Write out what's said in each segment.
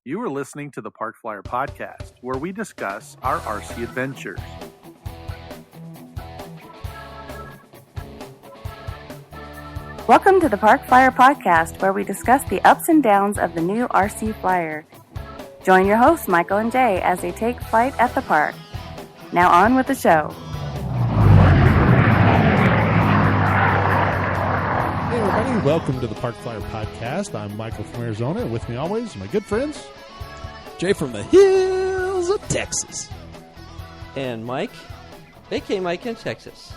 You are listening to the Park Flyer Podcast, where we discuss our RC adventures. Welcome to the Park Flyer Podcast, where we discuss the ups and downs of the new RC Flyer. Join your hosts, Michael and Jay, as they take flight at the park. Now on with the show. Hey everybody, welcome to the Park Flyer Podcast. I'm Michael from Arizona, and with me always, my good friends, Jay from the hills of Texas. And Mike, a.k.a. Mike in Texas.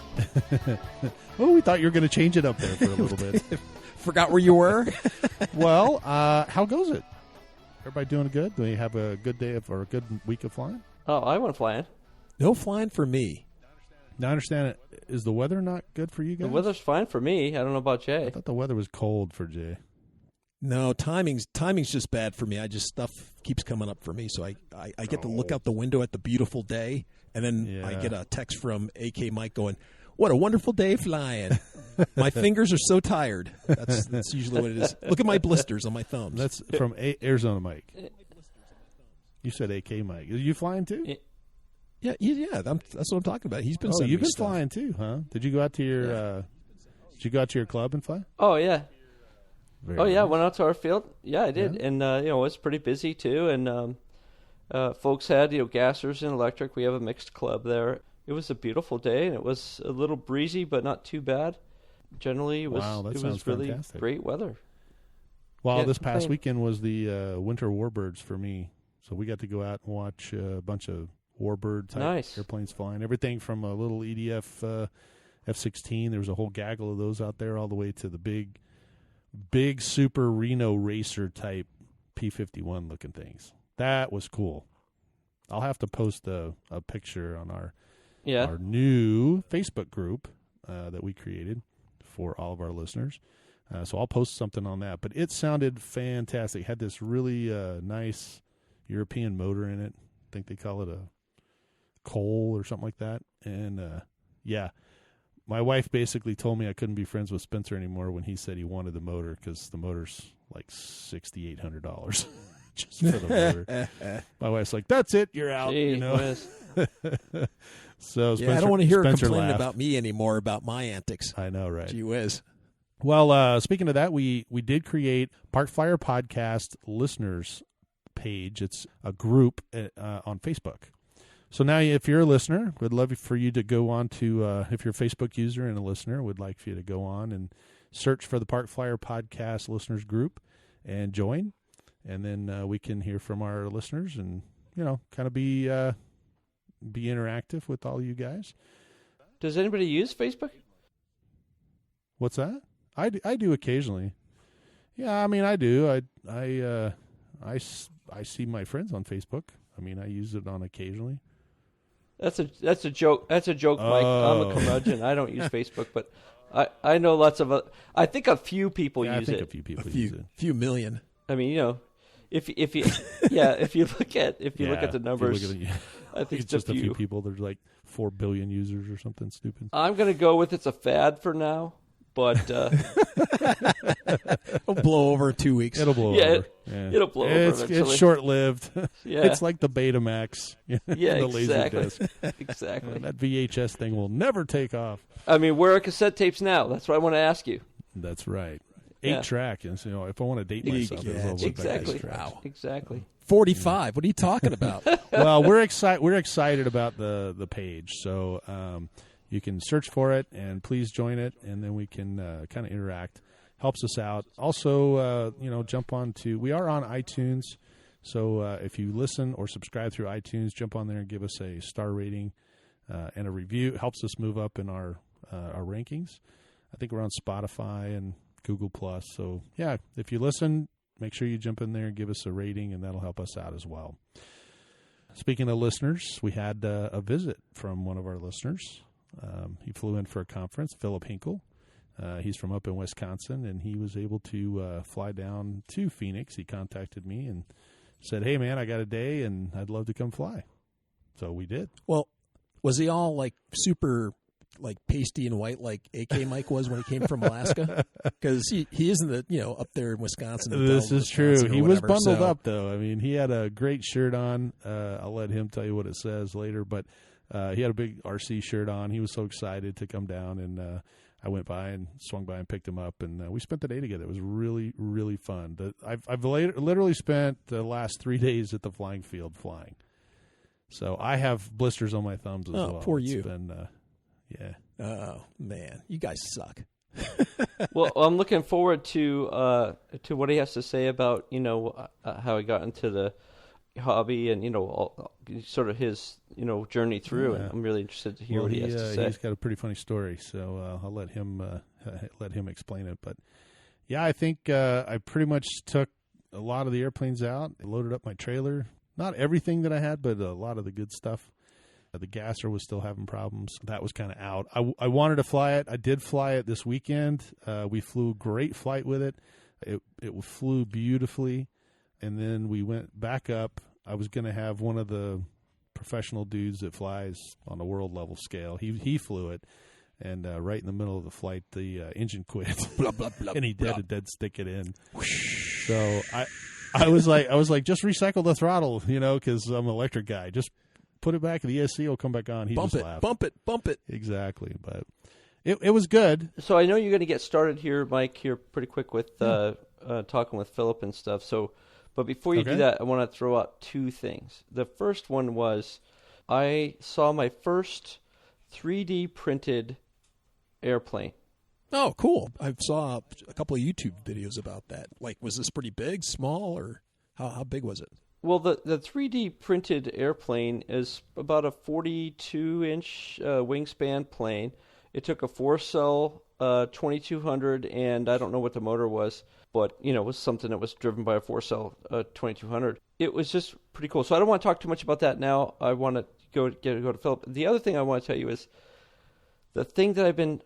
Oh, we thought you were going to change it up there for a little bit. Forgot where you were? Well, how goes it? Everybody doing good? Do you have a good day or a good week of flying? Oh, I went flying. No flying for me. Now, I understand it. Is the weather not good for you guys? The weather's fine for me. I don't know about Jay. I thought the weather was cold for Jay. No, timing's just bad for me. Stuff keeps coming up for me, so I get to look out the window at the beautiful day, and then I get a text from AK Mike going, "What a wonderful day flying." My fingers are so tired. That's usually what it is. Look at my blisters on my thumbs. That's from Arizona Mike. You said AK Mike. Are you flying too? Yeah. That's what I'm talking about. He's been. Oh, sending you've me been stuff. flying too, huh? Did you go out to your? Did you go out to your club and fly? Oh, yeah. Very I nice. went out to our field. Yeah, I did. Yeah. And, it was pretty busy, too. And folks had, gassers and electric. We have a mixed club there. It was a beautiful day, and it was a little breezy, but not too bad. Generally, it was, Wow, that it sounds was really fantastic. great weather. Well, Yeah, this past complain. weekend was the Winter Warbirds for me. So we got to go out and watch a bunch of Warbird type Nice. airplanes flying. Everything from a little EDF F-16. There was a whole gaggle of those out there, all the way to the big Super Reno Racer type P-51 looking things. That was cool. I'll have to post a picture on our new Facebook group that we created for all of our listeners. So I'll post something on that. But it sounded fantastic. It had this really nice European motor in it. I think they call it a Cole or something like that. And, my wife basically told me I couldn't be friends with Spencer anymore when he said he wanted the motor because the motor's like $6,800 just for the motor. My wife's like, "That's it, you're out." Gee You know. whiz. So Spencer, I don't want to hear her Spencer complaining laughed. about me anymore about my antics. I know, right? Gee whiz. Well, speaking of that, we did create Park Flyer Podcast listeners page. It's a group on Facebook. So now if you're a listener, we'd love for you to go on to, if you're a Facebook user and a listener, we'd like for you to go on and search for the Park Flyer Podcast listeners group and join. And then we can hear from our listeners and, kind of be interactive with all you guys. Does anybody use Facebook? What's that? I do occasionally. Yeah, I mean, I do. I see my friends on Facebook. I mean, I use it on occasionally. That's a joke. That's a joke, Mike. I'm a curmudgeon. I don't use Facebook, but I know lots of. I think a few people use I think it. a few people use it. Few million. I mean, if you if you look at the numbers, I think it's just a few people. There's like 4 billion users or something stupid. I'm gonna go with it's a fad for now, but It'll blow over in 2 weeks. It'll blow Yeah, over. it'll blow over eventually. It's short-lived. Yeah. It's like the Betamax. yeah, the exactly, Laserdisc. exactly. That VHS thing will never take off. I mean, where are cassette tapes now? That's what I want to ask you. That's right. Yeah. 8-track. And so, if I want to date myself, Yeah, I'll look back at Exactly. 8-tracks. Exactly. 45. What are you talking about? Well, we're excited about the page, so you can search for it and please join it, and then we can kind of interact. Helps us out. Also, jump on to. We are on iTunes, so if you listen or subscribe through iTunes, jump on there and give us a star rating and a review. It helps us move up in our rankings. I think we're on Spotify and Google Plus. So yeah, if you listen, make sure you jump in there and give us a rating, and that'll help us out as well. Speaking of listeners, we had a visit from one of our listeners. He flew in for a conference, Philip Hinkle. He's from up in Wisconsin, and he was able to fly down to Phoenix. He contacted me and said, "Hey, man, I got a day, and I'd love to come fly." So we did. Well, was he all like super like pasty and white like AK Mike was when he came from Alaska? Because he isn't up there in Wisconsin. This is true. He was bundled so. up though. I mean, he had a great shirt on. I'll let him tell you what it says later, but he had a big RC shirt on. He was so excited to come down, and I went by and swung by and picked him up, and we spent the day together. It was really, really fun. I've literally spent the last 3 days at the flying field flying. So I have blisters on my thumbs as well. Poor you. It's been, yeah. Oh, man. You guys suck. Well, I'm looking forward to what he has to say about, how he got into the hobby and, sort of his, journey through. Yeah. And I'm really interested to hear what he has to say. He's got a pretty funny story, so I'll let him explain it. But, yeah, I think I pretty much took a lot of the airplanes out, loaded up my trailer. Not everything that I had, but a lot of the good stuff. The gasser was still having problems. That was kind of out. I wanted to fly it. I did fly it this weekend. We flew a great flight with it. It flew beautifully. And then we went back up. I was going to have one of the professional dudes that flies on a world level scale. He flew it. And right in the middle of the flight, the engine quit. Blah, blah, blah, and he dead stick it in. So I was like, just recycle the throttle, because I'm an electric guy. Just put it back, the ESC will come back on. He just laughed. Bump it. Exactly, but it was good. So I know you're going to get started here, Mike, here pretty quick with talking with Philip and stuff. So, but before you do that, I want to throw out two things. The first one was I saw my first 3D printed airplane. Oh, cool. I saw a couple of YouTube videos about that. Like, was this pretty big, small, or how big was it? Well, the 3D printed airplane is about a 42-inch wingspan plane. It took a 4-cell 2200, and I don't know what the motor was, but, it was something that was driven by a 4-cell 2200. It was just pretty cool. So I don't want to talk too much about that now. I want to go to Philip. The other thing I want to tell you is the thing that I've been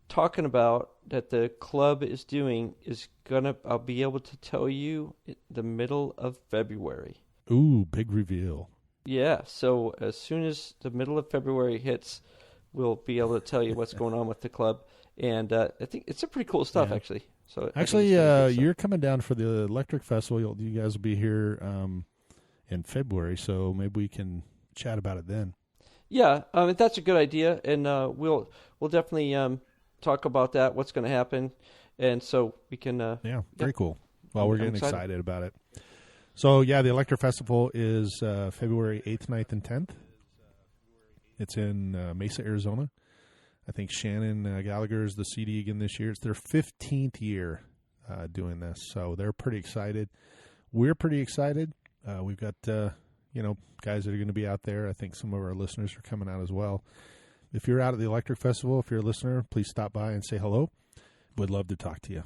talking about that the club is doing is I'll be able to tell you the middle of February. Ooh, big reveal. Yeah, so as soon as the middle of February hits, we'll be able to tell you what's going on with the club. And I think it's a pretty cool stuff, actually. So actually, you're coming down for the Electric Festival. You guys will be here in February, so maybe we can chat about it then. Yeah, that's a good idea, and we'll definitely talk about that, what's going to happen, and so we can... very cool. Well, we're getting excited about it. So, the Electric Festival is February 8th, 9th, and 10th. It's in Mesa, Arizona. I think Shannon Gallagher is the CD again this year. It's their 15th year doing this, so they're pretty excited. We're pretty excited. We've got, guys that are going to be out there. I think some of our listeners are coming out as well. If you're out at the Electric Festival, if you're a listener, please stop by and say hello. Would love to talk to you.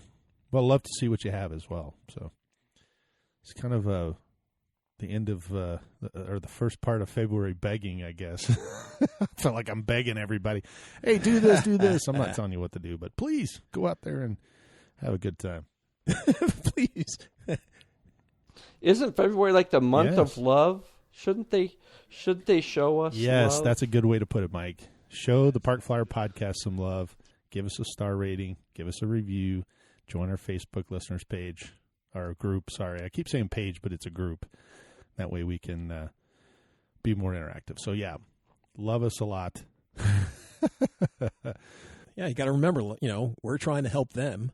Well, love to see what you have as well. So it's kind of the end of or the first part of February begging, I guess. I feel like I'm begging everybody. Hey, do this, do this. I'm not telling you what to do, but please go out there and have a good time. Please. Isn't February like the month of love? Shouldn't they show us Yes, love? That's a good way to put it, Mike. Show the Park Flyer podcast some love. Give us a star rating. Give us a review. Join our Facebook listeners page, our group. Sorry, I keep saying page, but it's a group. That way we can be more interactive. So, love us a lot. You got to remember, we're trying to help them,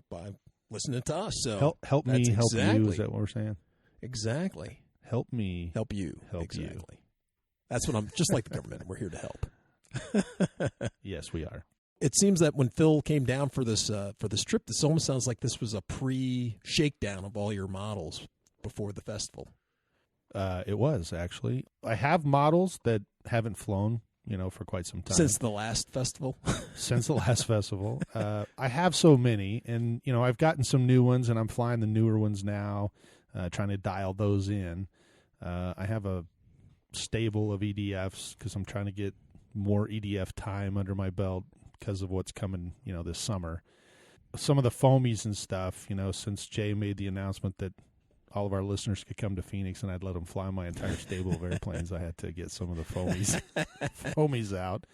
by listening to us. So help me help you. Is that what we're saying? Exactly. Help me help you. Help exactly. you. That's what I'm just like the government. We're here to help. Yes, we are. It seems that when Phil came down for this trip, this almost sounds like this was a pre-shakedown of all your models before the festival. It was, actually. I have models that haven't flown, for quite some time. Since the last festival? Since the last festival. I have so many, and, I've gotten some new ones, and I'm flying the newer ones now, trying to dial those in. I have a stable of EDFs because I'm trying to get more EDF time under my belt because of what's coming, this summer. Some of the foamies and stuff, since Jay made the announcement that all of our listeners could come to Phoenix and I'd let them fly my entire stable of airplanes, I had to get some of the foamies out.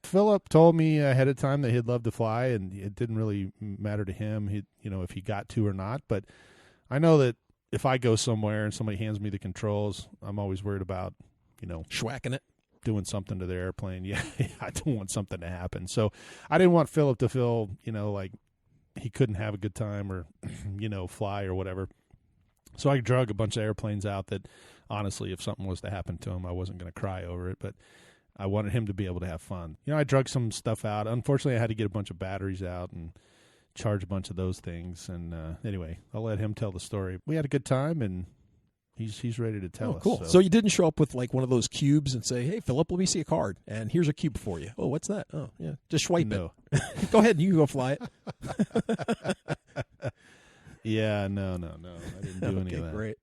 Philip told me ahead of time that he'd love to fly, and it didn't really matter to him, if he got to or not. But I know that if I go somewhere and somebody hands me the controls, I'm always worried about, schwacking it, doing something to the airplane. Yeah, I don't want something to happen. So I didn't want Philip to feel, like he couldn't have a good time or, fly or whatever. So I drug a bunch of airplanes out that, honestly, if something was to happen to him, I wasn't going to cry over it. But I wanted him to be able to have fun. I drug some stuff out. Unfortunately, I had to get a bunch of batteries out and charge a bunch of those things. And anyway, I'll let him tell the story. We had a good time, and he's ready to tell us. Cool. So you didn't show up with like one of those cubes and say, "Hey, Philip, let me see a card, and here's a cube for you." Oh, what's that? Oh, yeah, just swipe it. Go ahead, you can go fly it. Yeah, no. I didn't do any of that. Great.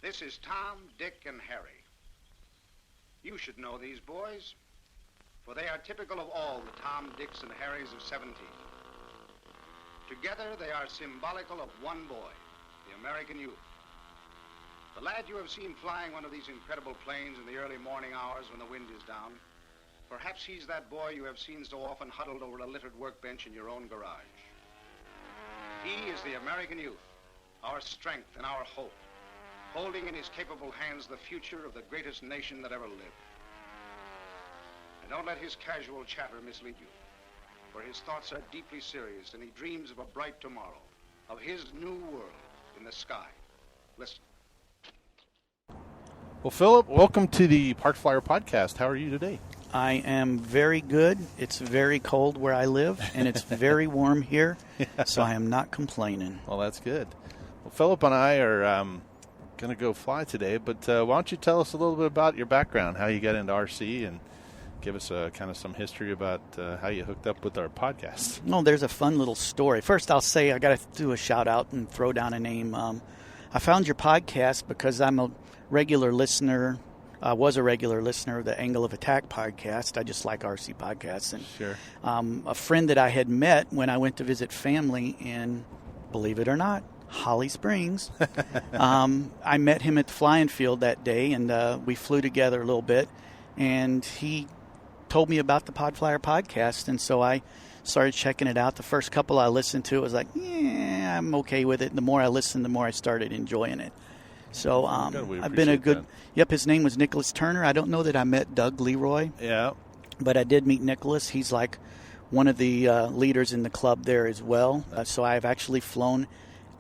This is Tom, Dick, and Harry. You should know these boys, for they are typical of all the Tom, Dicks, and Harrys of 17. Together, they are symbolical of one boy, the American youth. The lad you have seen flying one of these incredible planes in the early morning hours when the wind is down, perhaps he's that boy you have seen so often huddled over a littered workbench in your own garage. He is the American youth, our strength and our hope, holding in his capable hands the future of the greatest nation that ever lived. And don't let his casual chatter mislead you, for his thoughts are deeply serious, and he dreams of a bright tomorrow, of his new world in the sky. Listen. Well, Philip, welcome to the Park Flyer Podcast. How are you today? I am very good. It's very cold where I live, and it's very warm here, so I am not complaining. Well, that's good. Well, Philip and I are going to go fly today, but why don't you tell us a little bit about your background, how you got into RC, and give us kind of some history about how you hooked up with our podcast. Oh, there's a fun little story. First, I'll say I got to do a shout-out and throw down a name. I found your podcast because I'm a regular listener. I was a regular listener of the Angle of Attack podcast. I just like RC podcasts. And sure. A friend that I had met when I went to visit family in, believe it or not, Holly Springs. I met him at the flying field that day, and we flew together a little bit. And he told me about the Podflyer podcast, and so I started checking it out. The first couple I listened to, it was like, yeah, I'm okay with it. And the more I listened, the more I started enjoying it. So I've been a good. That. Yep, his name was Nicholas Turner. I don't know that I met Doug Leroy. Yeah, but I did meet Nicholas. He's like one of the leaders in the club there as well. So I've actually flown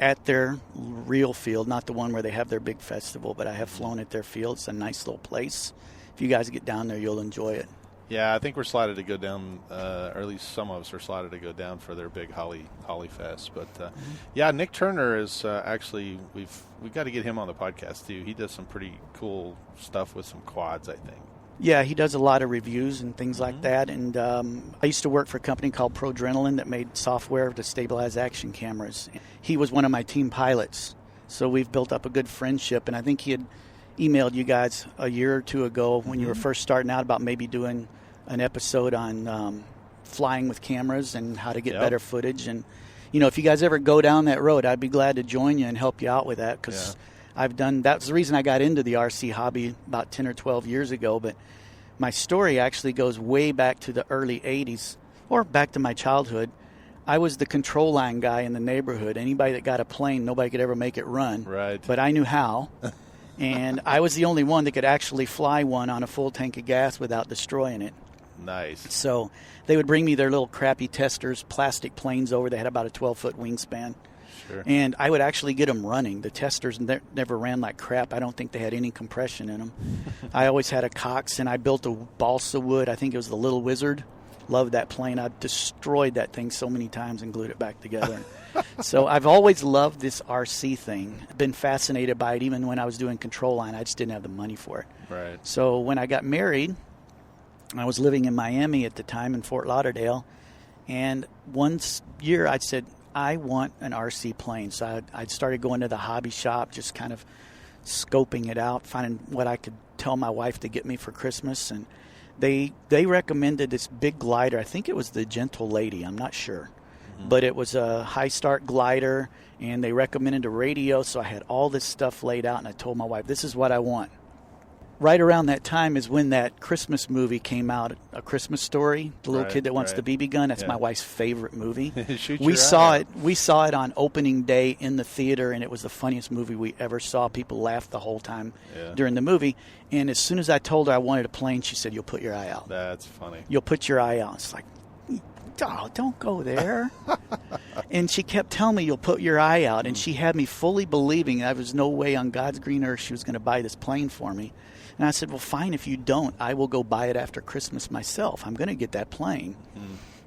at their real field, not the one where they have their big festival, but I have flown at their field. It's a nice little place. If you guys get down there, you'll enjoy it. Yeah, I think we're slotted to go down, or at least some of us are slotted to go down for their big Holly Fest. But yeah, Nick Turner is actually we've got to get him on the podcast too. He does some pretty cool stuff with some quads, I think. Yeah, he does a lot of reviews and things like that. And I used to work for a company called Prodrenalin that made software to stabilize action cameras. He was one of my team pilots, so we've built up a good friendship. And I think he had emailed you guys a year or two ago when you were first starting out about maybe doing an episode on flying with cameras and how to get better footage. And, if you guys ever go down that road, I'd be glad to join you and help you out with that, because I've done – that's the reason I got into the RC hobby about 10 or 12 years ago. But my story actually goes way back to the early 80s, or back to my childhood. I was the control line guy in the neighborhood. Anybody that got a plane, nobody could ever make it run. Right. But I knew how. And I was the only one that could actually fly one on a full tank of gas without destroying it. Nice. So they would bring me their little crappy testers, plastic planes over. They had about a 12-foot wingspan. Sure. And I would actually get them running. The testers never ran like crap. I don't think they had any compression in them. I always had a Cox, and I built a balsa wood. I think it was the Little Wizard. Loved that plane. I destroyed that thing so many times and glued it back together. So I've always loved this RC thing. I've been fascinated by it even when I was doing control line. I just didn't have the money for it. Right. So when I got married, I was living in Miami at the time in Fort Lauderdale, and one year I said, I want an RC plane. So I started going to the hobby shop, just kind of scoping it out, finding what I could tell my wife to get me for Christmas. And they recommended this big glider. I think it was the Gentle Lady. I'm not sure. But it was a high start glider, and they recommended a radio. So I had all this stuff laid out, and I told my wife, this is what I want. Right around that time is when that Christmas movie came out, A Christmas Story, the little kid that wants the BB gun. That's my wife's favorite movie. We saw it on opening day in the theater, and it was the funniest movie we ever saw. People laughed the whole time during the movie. And as soon as I told her I wanted a plane, she said, "You'll put your eye out." That's funny. You'll put your eye out. It's like, oh, don't go there. And she kept telling me, "You'll put your eye out." And she had me fully believing there was no way on God's green earth she was going to buy this plane for me. And I said, well, fine, if you don't, I will go buy it after Christmas myself. I'm going to get that plane.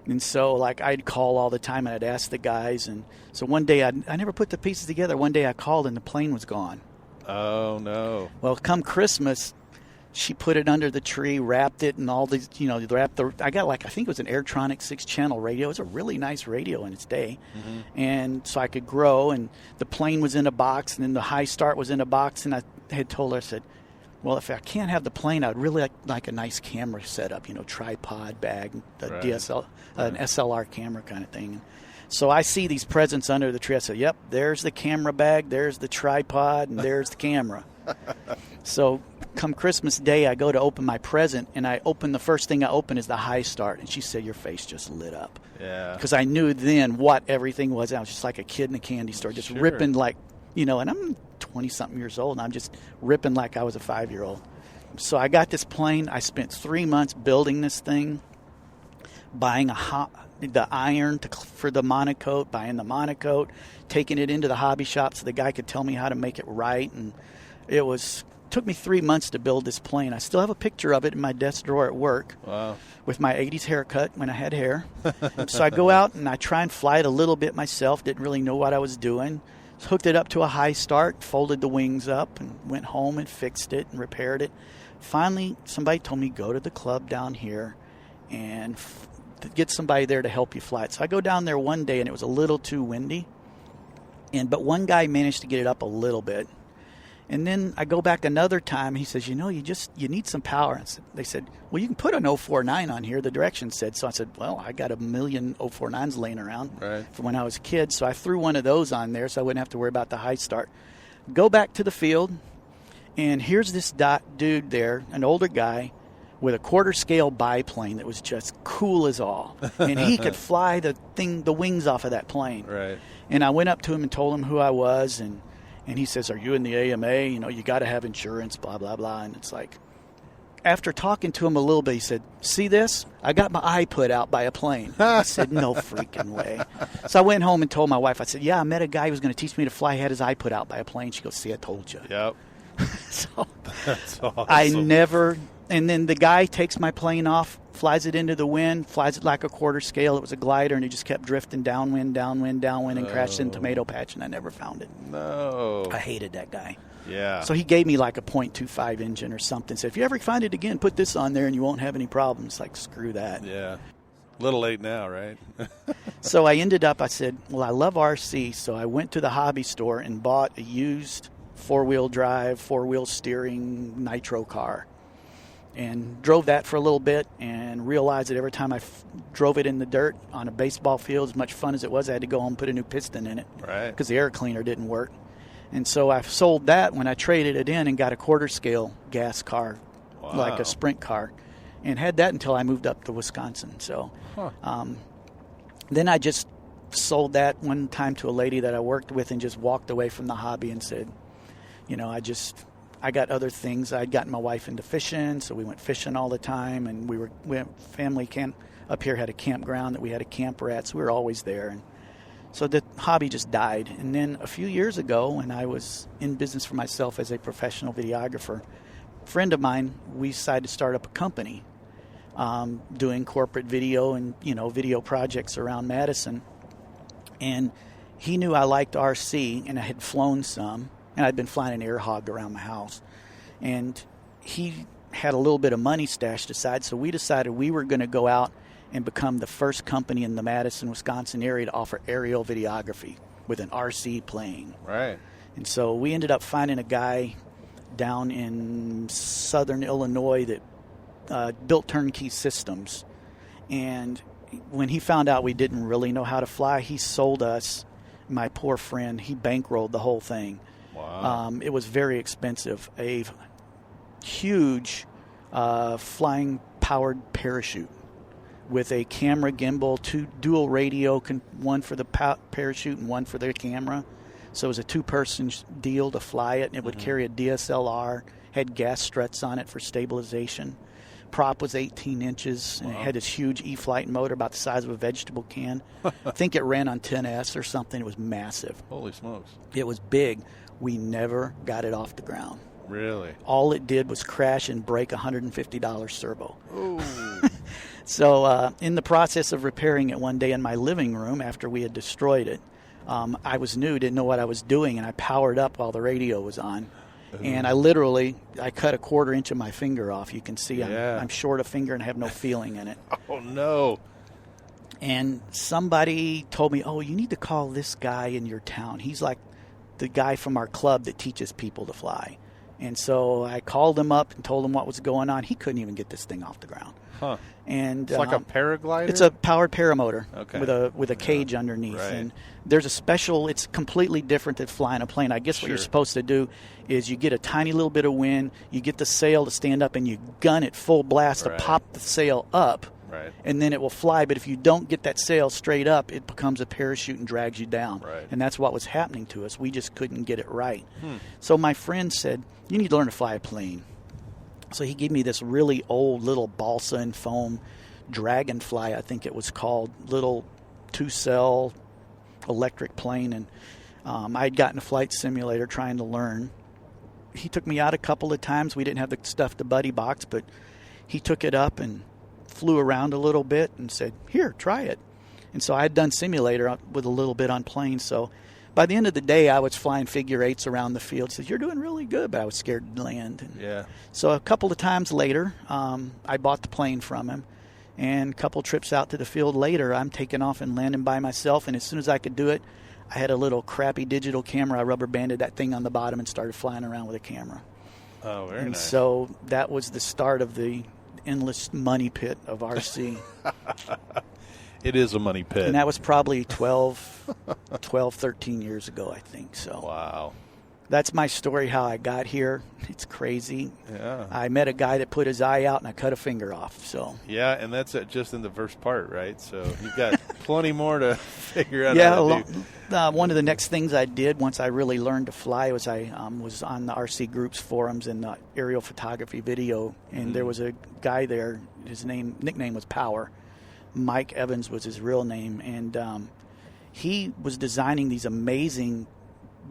And so, like, I'd call all the time, and I'd ask the guys. And so one day, I never put the pieces together. One day I called, and the plane was gone. Oh, no. Well, come Christmas, she put it under the tree, wrapped it, and all these, I got, I think it was an Airtronic 6-channel radio. It was a really nice radio in its day. And so I could grow, and the plane was in a box, and then the high start was in a box. And I had told her, I said, well, if I can't have the plane, I'd really like a nice camera setup, tripod bag, an SLR camera kind of thing. So I see these presents under the tree. I said, yep, there's the camera bag, there's the tripod, and there's the camera. So come Christmas Day, I go to open my present, and the first thing I open is the high start. And she said, your face just lit up. Yeah. Because I knew then what everything was. I was just like a kid in a candy store, just ripping and I'm 20-something years old, and I'm just ripping like I was a 5-year-old. So I got this plane. I spent 3 months building this thing, buying the iron for the monocoat, buying the monocoat, taking it into the hobby shop so the guy could tell me how to make it right. And took me 3 months to build this plane. I still have a picture of it in my desk drawer at work. Wow. With my 80s haircut when I had hair. So I go out and I try and fly it a little bit myself. Didn't really know what I was doing. Hooked it up to a high start, folded the wings up, and went home and fixed it and repaired it. Finally, somebody told me, go to the club down here and get somebody there to help you fly it. So I go down there one day, and it was a little too windy. But one guy managed to get it up a little bit. And then I go back another time. He says, you need some power. They said, well, you can put an 049 on here, the directions said. So I said, well, I got a million 049s laying around from when I was a kid. So I threw one of those on there so I wouldn't have to worry about the high start. Go back to the field, and here's this dude there, an older guy, with a quarter-scale biplane that was just cool as all. And he could fly the wings off of that plane. Right. And I went up to him and told him who I was, and he says, are you in the AMA? You got to have insurance, blah, blah, blah. And it's like, after talking to him a little bit, he said, see this? I got my eye put out by a plane. I said, no freaking way. So I went home and told my wife, I said, yeah, I met a guy who was going to teach me to fly. He had his eye put out by a plane. She goes, see, I told you. Yep. So that's awesome. And then the guy takes my plane off, flies it into the wind, flies it like a quarter scale. It was a glider, and he just kept drifting downwind, and crashed in a tomato patch, and I never found it. No. I hated that guy. Yeah. So he gave me like a .25 engine or something. Said, if you ever find it again, put this on there, and you won't have any problems. Like, screw that. Yeah. A little late now, right? So I said, well, I love RC, so I went to the hobby store and bought a used four-wheel drive, four-wheel steering nitro car. And drove that for a little bit and realized that every time I drove it in the dirt on a baseball field, as much fun as it was, I had to go home and put a new piston in it. Right. Because the air cleaner didn't work. And so I sold that when I traded it in and got a quarter-scale gas car, like a sprint car, and had that until I moved up to Wisconsin. So then I just sold that one time to a lady that I worked with and just walked away from the hobby and said, I got other things. I'd gotten my wife into fishing, so we went fishing all the time, and we went family camp up here, had a campground that we had a camper at, so we were always there. And so the hobby just died. And then a few years ago, when I was in business for myself as a professional videographer, a friend of mine, we decided to start up a company doing corporate video and video projects around Madison. And he knew I liked RC, and I had flown some. And I'd been flying an Air Hog around my house. And he had a little bit of money stashed aside, so we decided we were going to go out and become the first company in the Madison, Wisconsin area to offer aerial videography with an RC plane. Right. And so we ended up finding a guy down in southern Illinois that built turnkey systems. And when he found out we didn't really know how to fly, he sold us, my poor friend, he bankrolled the whole thing. Wow. It was very expensive. A huge flying powered parachute with a camera gimbal, 2 dual radio, one for the parachute and one for the camera. So it was a 2-person deal to fly it, and it would carry a DSLR, had gas struts on it for stabilization. Prop was 18 inches, and it had this huge E-Flight motor about the size of a vegetable can. I think it ran on 10S or something. It was massive. Holy smokes. It was big. We never got it off the ground. Really? All it did was crash and break a $150 servo. Ooh. So in the process of repairing it one day in my living room after we had destroyed it, I was new, didn't know what I was doing, and I powered up while the radio was on. And I cut a 1/4 inch of my finger off. You can see I'm short a finger and have no feeling in it. Oh, no. And somebody told me, oh, you need to call this guy in your town. He's like the guy from our club that teaches people to fly. And so I called him up and told him what was going on. He couldn't even get this thing off the ground. Huh. And it's like a paraglider? It's a powered paramotor okay. with a cage underneath. Right. And there's a special, it's completely different than flying a plane. I guess what you're supposed to do is you get a tiny little bit of wind, you get the sail to stand up, and you gun it full blast to pop the sail up. Right. And then it will fly. But if you don't get that sail straight up, it becomes a parachute and drags you down. Right. And that's what was happening to us. We just couldn't get it right. So my friend said, you need to learn to fly a plane. So he gave me this really old little balsa and foam Dragonfly, I think it was called, little 2-cell electric plane. And I had gotten a flight simulator trying to learn. He took me out a couple of times. We didn't have the stuff to buddy box, but he took it up and flew around a little bit and said, here, try it. And so I had done simulator with a little bit on planes. So by the end of the day, I was flying figure 8s around the field. He said, you're doing really good, but I was scared to land. And so a couple of times later, I bought the plane from him. And a couple trips out to the field later, I'm taking off and landing by myself. And as soon as I could do it, I had a little crappy digital camera. I rubber banded that thing on the bottom and started flying around with a camera. Oh, very nice. So that was the start of the endless money pit of RC. It is a money pit. And that was probably 12, 13 years ago, I think. So wow. That's my story, how I got here. It's crazy. Yeah. I met a guy that put his eye out, and I cut a finger off. So yeah, and that's just in the first part, right? So you've got plenty more to figure out how to do. One of the next things I did once I really learned to fly was I was on the RC Groups forums in the aerial photography video, and there was a guy there. His nickname was Power. Mike Evans was his real name, and he was designing these amazing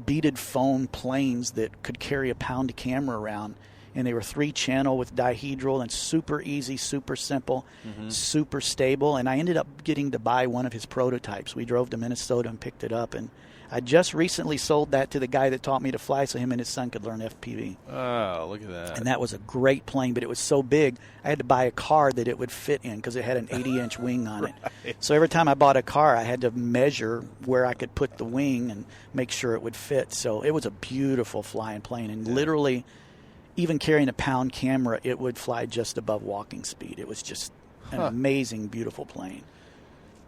beaded foam planes that could carry a pound of camera around, and they were 3-channel with dihedral and super easy, super simple, super stable. And I ended up getting to buy one of his prototypes. We drove to Minnesota and picked it up, and I just recently sold that to the guy that taught me to fly so him and his son could learn FPV. Oh, look at that. And that was a great plane, but it was so big, I had to buy a car that it would fit in because it had an 80-inch wing on it. So every time I bought a car, I had to measure where I could put the wing and make sure it would fit. So it was a beautiful flying plane, and literally, even carrying a pound camera, it would fly just above walking speed. It was just an amazing, beautiful plane.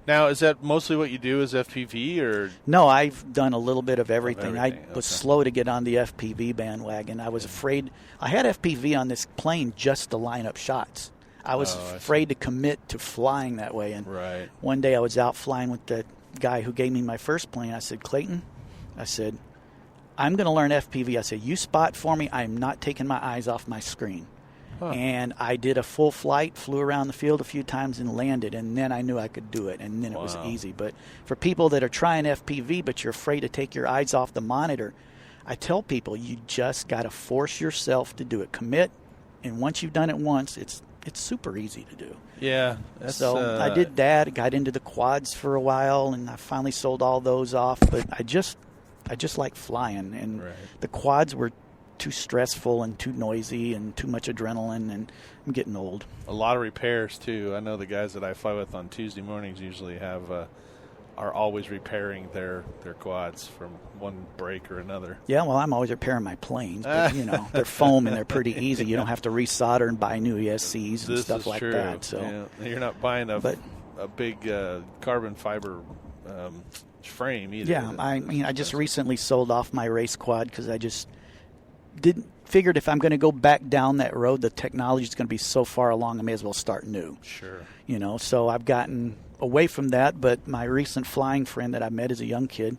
Now, is that mostly what you do is FPV, or? No, I've done a little bit of everything. I was slow to get on the FPV bandwagon. I was afraid. I had FPV on this plane just to line up shots. I was afraid to commit to flying that way. And one day I was out flying with the guy who gave me my first plane. I said, Clayton, I said, I'm going to learn FPV. I said, you spot for me. I'm not taking my eyes off my screen. And I did a full flight, flew around the field a few times and landed, and then I knew I could do it, and then it was easy. But for people that are trying FPV but you're afraid to take your eyes off the monitor, I tell people you just got to force yourself to do it. Commit, and once you've done it once, it's super easy to do. Yeah. So I did that, got into the quads for a while, and I finally sold all those off. But I just like flying, and the quads were too stressful and too noisy and too much adrenaline, and I'm getting old. A lot of repairs too. I know the guys that I fly with on Tuesday mornings usually are always repairing their quads from one break or another. Yeah, well, I'm always repairing my planes, but they're foam and they're pretty easy. You don't have to resolder and buy new ESCs and stuff like that. So yeah. You're not buying a big carbon fiber frame either. Yeah, I just recently sold off my race quad because I just figured if I'm going to go back down that road, the technology is going to be so far along, I may as well start new. Sure. So I've gotten away from that, but my recent flying friend that I met as a young kid,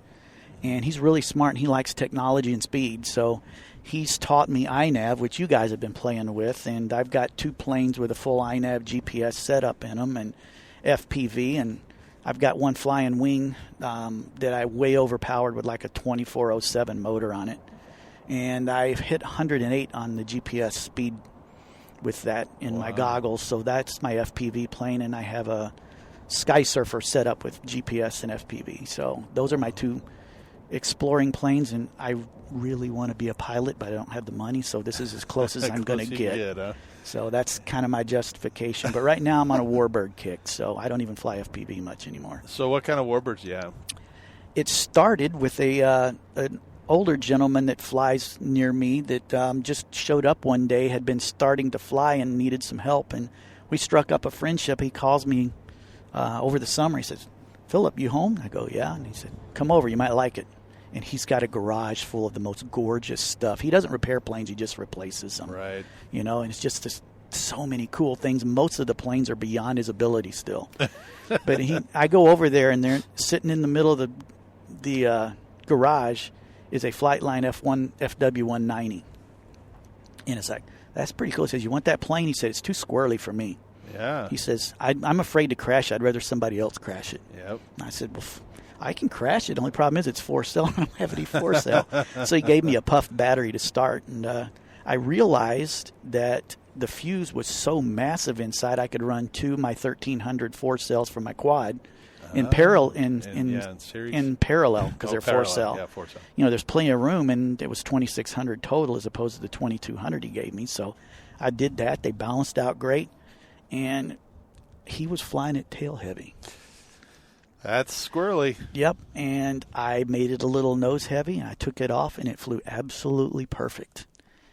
and he's really smart and he likes technology and speed, so he's taught me iNav, which you guys have been playing with, and I've got 2 planes with a full iNav GPS setup in them and FPV, and I've got one flying wing that I way overpowered with like a 2407 motor on it. And I've hit 108 on the GPS speed with that in my goggles. So that's my FPV plane, and I have a Sky Surfer set up with GPS and FPV. So those are my 2 exploring planes, and I really want to be a pilot, but I don't have the money, so this is as close as I'm going to get. So that's kind of my justification. But right now I'm on a Warbird kick, so I don't even fly FPV much anymore. So what kind of Warbirds do you have? It started with an older gentleman that flies near me that just showed up one day, had been starting to fly and needed some help, and we struck up a friendship. He calls me over the summer. He says, "Philip, you home?" I go, "Yeah." And he said, "Come over, you might like it." And he's got a garage full of the most gorgeous stuff. He doesn't repair planes, he just replaces them. Right. And it's just so many cool things. Most of the planes are beyond his ability still. But I go over there, and they're sitting in the middle of the garage is a Flightline F1 FW190. And it's like, that's pretty cool. He says, "You want that plane?" He said, "It's too squirrely for me." Yeah. He says, I'm afraid to crash. I'd rather somebody else crash it. Yep. And I said, "Well, I can crash it. The only problem is it's 4-cell. I don't have any 4-cell." So he gave me a puffed battery to start. And I realized that the fuse was so massive inside, I could run 2 of my 1300 4-cells from my quad in parallel in parallel because they're 4-cell. Yeah, 4-cell. There's plenty of room, and it was 2600 total as opposed to the 2200 he gave me. So I did that. They balanced out great, and he was flying at tail heavy. That's squirrely. Yep, and I made it a little nose heavy, and I took it off, and it flew absolutely perfect.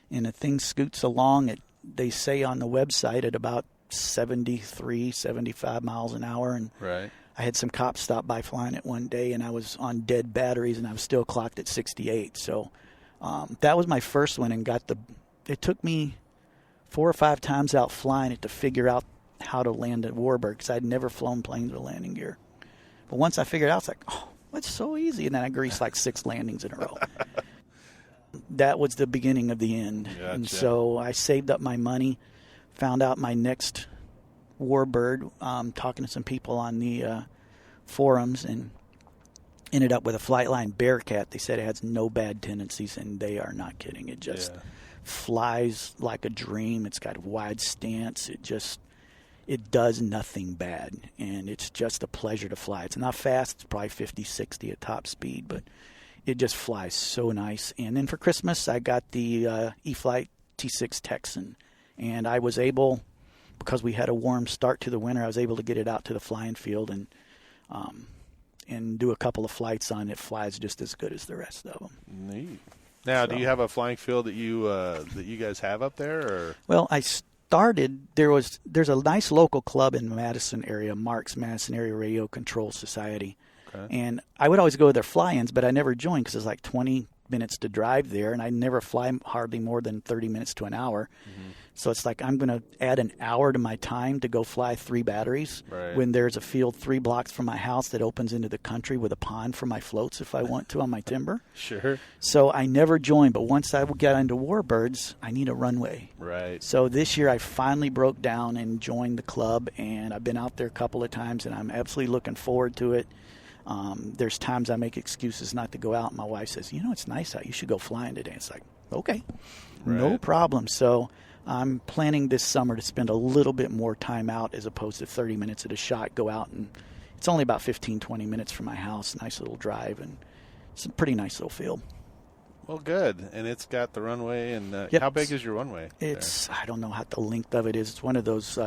And the thing scoots along, they say on the website, at about 73, 75 miles an hour. And right. I had some cops stop by flying it one day, and I was on dead batteries, and I was still clocked at 68. So that was my first one, and it took me 4 or 5 times out flying it to figure out how to land at Warbird, because I'd never flown planes with landing gear. But once I figured it out, it's like, oh, it's so easy. And then I greased like 6 landings in a row. That was the beginning of the end. Gotcha. And so I saved up my money, found out my next Warbird, talking to some people on the forums, and ended up with a Flightline Bearcat. They said it has no bad tendencies, and they are not kidding. It just flies like a dream. It's got a wide stance. It does nothing bad, and it's just a pleasure to fly. It's not fast. It's probably 50, 60 at top speed, but it just flies so nice. And then for Christmas, I got the E-flite T6 Texan, and I was able, because we had a warm start to the winter, I was able to get it out to the flying field and do a couple of flights on it. It flies just as good as the rest of them. Neat. Now, do you have a flying field that you guys have up there? Or? Well, I started, there's a nice local club in the Madison area, Mark's Madison Area Radio Control Society. Okay. And I would always go to their fly-ins, but I never joined because it's like 20 minutes to drive there, and I never fly hardly more than 30 minutes to an hour. Mm-hmm. So it's like I'm going to add an hour to my time to go fly 3 batteries when there's a field 3 blocks from my house that opens into the country with a pond for my floats if I want to on my timber. Sure. So I never joined, but once I got into Warbirds, I need a runway. Right. So this year I finally broke down and joined the club, and I've been out there a couple of times, and I'm absolutely looking forward to it. There's times I make excuses not to go out. My wife says, it's nice out. You should go flying today. It's like, okay, no problem. So I'm planning this summer to spend a little bit more time out as opposed to 30 minutes at a shot. Go out, and it's only about 15, 20 minutes from my house. Nice little drive, and it's a pretty nice little field. Well, good. And it's got the runway. And Yep. How big is your runway? It's, I don't know how the length of it is. It's one of those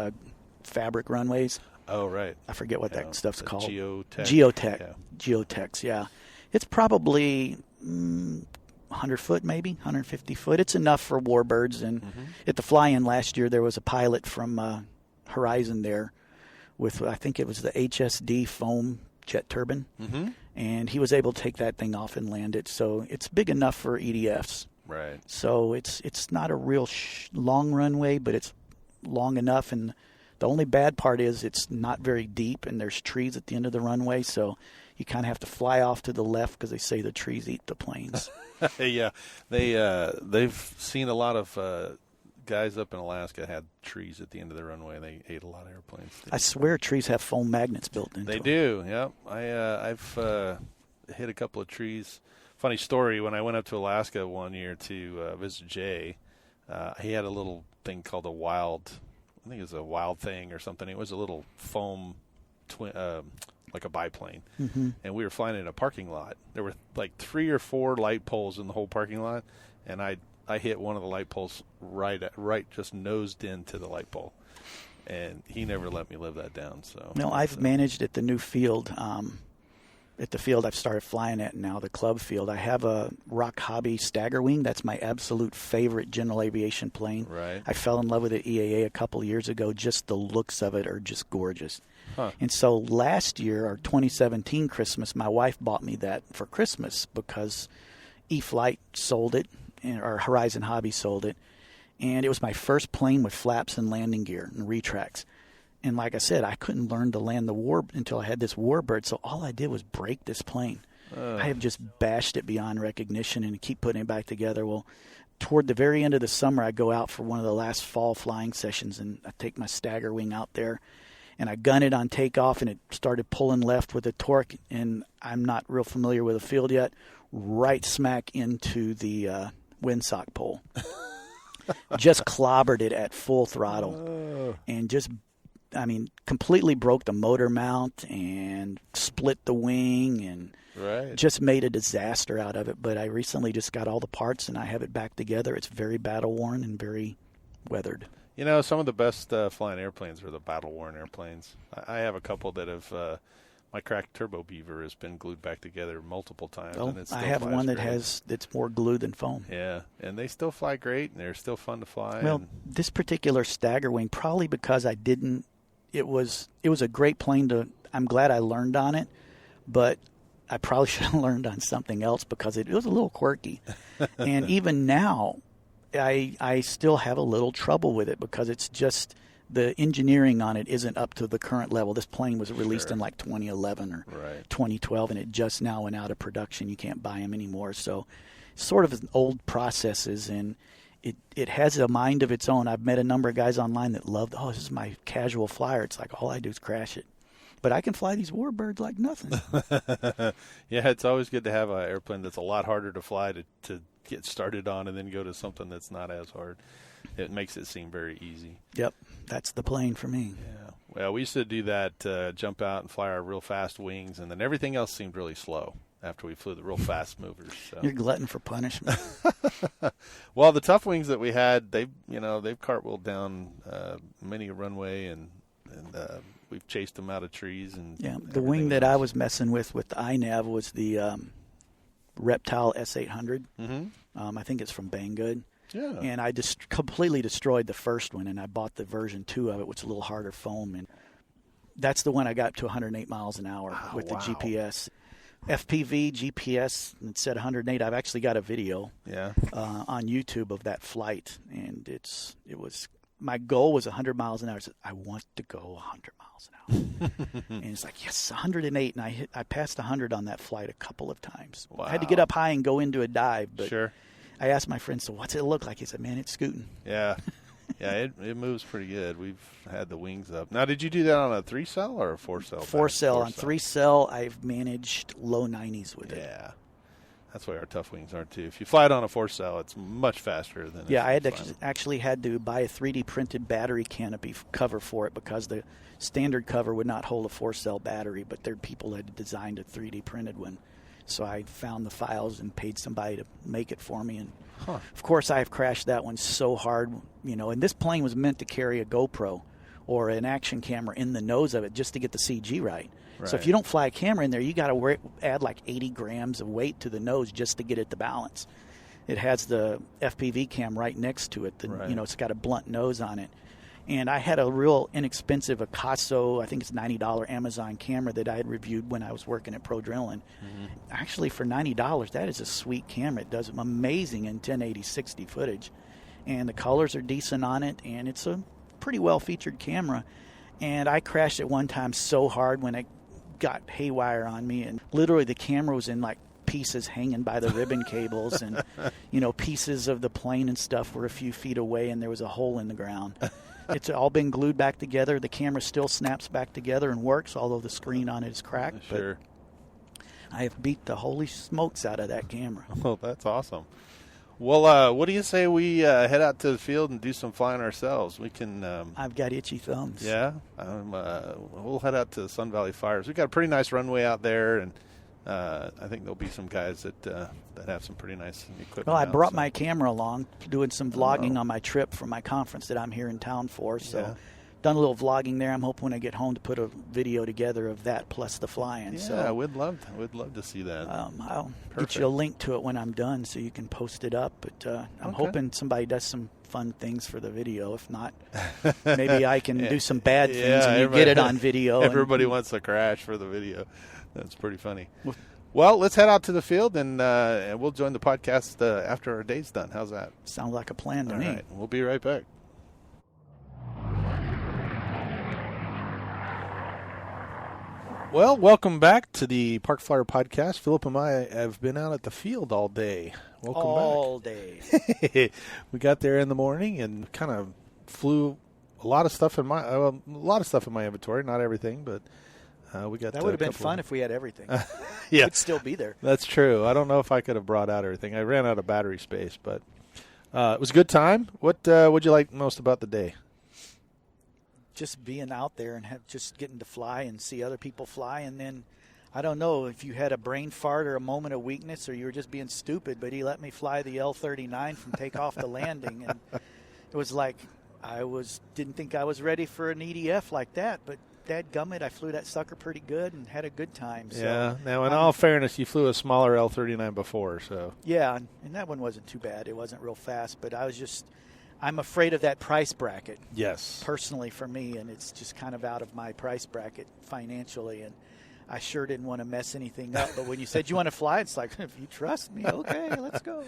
fabric runways. Oh, right. I forget what that stuff's called. Geotech. Geotechs, yeah. It's probably 100 foot, maybe 150 foot. It's enough for warbirds. And at the fly-in last year, there was a pilot from Horizon there with, I think it was the HSD foam jet turbine. And he was able to take that thing off and land it. So it's big enough for EDFs. Right. So it's not a real long runway, but it's long enough. And the only bad part is it's not very deep, and there's trees at the end of the runway, so you kind of have to fly off to the left because they say the trees eat the planes. Yeah, they've seen a lot of guys up in Alaska had trees at the end of the runway. They ate a lot of airplanes. I swear trees have foam magnets built into them. They do. Yep. I've hit a couple of trees. Funny story. When I went up to Alaska one year to visit Jay, he had a little thing called a wild. I think it was a wild thing or something. It was a little foam like a biplane. And we were flying in a parking lot. There were like 3 or 4 light poles in the whole parking lot, and I hit one of the light poles right just nosed into the light pole. And he never let me live that down. So no, I've managed at the new field. At the field I've started flying at now, the club field, I have a Rock Hobby Staggerwing. That's my absolute favorite general aviation plane. Right. I fell in love with the EAA a couple of years ago. Just the looks of it are just gorgeous. And so last year, or 2017 Christmas, my wife bought me that for Christmas because E-Flight sold it, or Horizon Hobby sold it. And it was my first plane with flaps and landing gear and retracts. And like I said, I couldn't learn to land the until I had this Warbird, so all I did was break this plane. I have just bashed it beyond recognition and keep putting it back together. Well, toward the very end of the summer, I go out for one of the last fall flying sessions, and I take my Staggerwing out there, and I gun it on takeoff, and it started pulling left with a torque, and I'm not real familiar with the field yet, right smack into the windsock pole. Just clobbered it at full throttle, and just completely broke the motor mount and split the wing and just made a disaster out of it. But I recently just got all the parts, and I have it back together. It's very battle-worn and very weathered. You know, some of the best flying airplanes are the battle-worn airplanes. I have a couple that have my cracked Turbo Beaver has been glued back together multiple times. Oh, and it still I have flies one great. that's more glue than foam. Yeah, and they still fly great, and they're still fun to fly. Well, this particular Staggerwing, probably because I didn't. It was a great plane to. I'm glad I learned on it, but I probably should have learned on something else because it was a little quirky. And even now, I still have a little trouble with it because it's just the engineering on it isn't up to the current level. This plane was released in like 2011 or 2012, and it just now went out of production. You can't buy them anymore. So sort of old processes, and it has a mind of its own. I've met a number of guys online that love, this is my casual flyer. It's like all I do is crash it. But I can fly these Warbirds like nothing. Yeah, it's always good to have an airplane that's a lot harder to fly to get started on and then go to something that's not as hard. It makes it seem very easy. Yep, that's the plane for me. Yeah. Well, we used to do that, jump out and fly our real fast wings, and then everything else seemed really slow after we flew the real fast movers. So. You're glutton for punishment. Well, the tough wings that we had, they've cartwheeled down many a runway, and we've chased them out of trees. And yeah, the wing that I was messing with the INAV was the Reptile S800. I think it's from Banggood. Yeah. And I just completely destroyed the first one, and I bought the version 2 of it, which is a little harder foam. And that's the one I got to 108 miles an hour with the GPS. FPV, GPS, and it said 108. I've actually got a video on YouTube of that flight, and it was my goal was 100 miles an hour. I said, I want to go 100 miles an hour. And it's like, yes, 108. And I passed 100 on that flight a couple of times. Wow. I had to get up high and go into a dive. But sure. I asked my friend, so what's it look like? He said, man, it's scooting. Yeah. Yeah, it moves pretty good. We've had the wings up. Now, did you do that on a 3-cell or a 4-cell? 4-cell. On 3-cell, I've managed low 90s with it. Yeah. That's why our tough wings are, too. If you fly it on a 4-cell, it's much faster than I had actually had to buy a 3D printed battery canopy cover for it because the standard cover would not hold a 4-cell battery, but there people had designed a 3D printed one. So I found the files and paid somebody to make it for me. And Huh. of course, I've crashed that one so hard, and this plane was meant to carry a GoPro or an action camera in the nose of it just to get the CG right. So if you don't fly a camera in there, you got to add like 80 grams of weight to the nose just to get it to balance. It has the FPV cam right next to it. It's got a blunt nose on it. And I had a real inexpensive Akaso, I think it's $90 Amazon camera that I had reviewed when I was working at Prodrenalin. Actually, for $90, that is a sweet camera. It does amazing in 1080-60 footage. And the colors are decent on it, and it's a pretty well-featured camera. And I crashed it one time so hard when it got haywire on me, and literally the camera was in like pieces hanging by the ribbon cables, and pieces of the plane and stuff were a few feet away, and there was a hole in the ground. It's all been glued back together. The camera still snaps back together and works, although the screen on it is cracked. Sure. But I have beat the holy smokes out of that camera. Well, that's awesome. Well, what do you say we head out to the field and do some flying ourselves? We can. I've got itchy thumbs. Yeah, we'll head out to Sun Valley Fires. We've got a pretty nice runway out there, and I think there'll be some guys that have some pretty nice equipment. Well, I brought my camera along, doing some vlogging on my trip for my conference that I'm here in town for. So, done a little vlogging there. I'm hoping when I get home to put a video together of that plus the flying. Yeah, so, we'd love to see that. I'll get you a link to it when I'm done, so you can post it up. But I'm hoping somebody does some fun things for the video. If not, maybe I can do some bad things and you get it on video. Everybody wants to crash for the video. That's pretty funny. Well, let's head out to the field, and we'll join the podcast after our day's done. How's that? Sounds like a plan to me. All right. We'll be right back. Well, welcome back to the Park Flyer Podcast. Philip and I have been out at the field all day. Welcome back. All day. We got there in the morning and kind of flew a lot of stuff in my inventory. Not everything, but we got. That would have been fun if we had everything. Yeah, it'd still be there. That's true. I don't know if I could have brought out everything. I ran out of battery space, but it was a good time. What would you like most about the day? Just being out there and just getting to fly and see other people fly. And then, I don't know if you had a brain fart or a moment of weakness or you were just being stupid, but he let me fly the L-39 from takeoff to landing. And it was like didn't think I was ready for an EDF like that, but dadgummit, I flew that sucker pretty good and had a good time. So, yeah. Now, in all fairness, you flew a smaller L-39 before, so. Yeah, and that one wasn't too bad. It wasn't real fast, but I'm afraid of that price bracket. Yes. Personally for me, and it's just kind of out of my price bracket financially, and I sure didn't want to mess anything up. But when you said you want to fly, it's like, if you trust me, okay, let's go.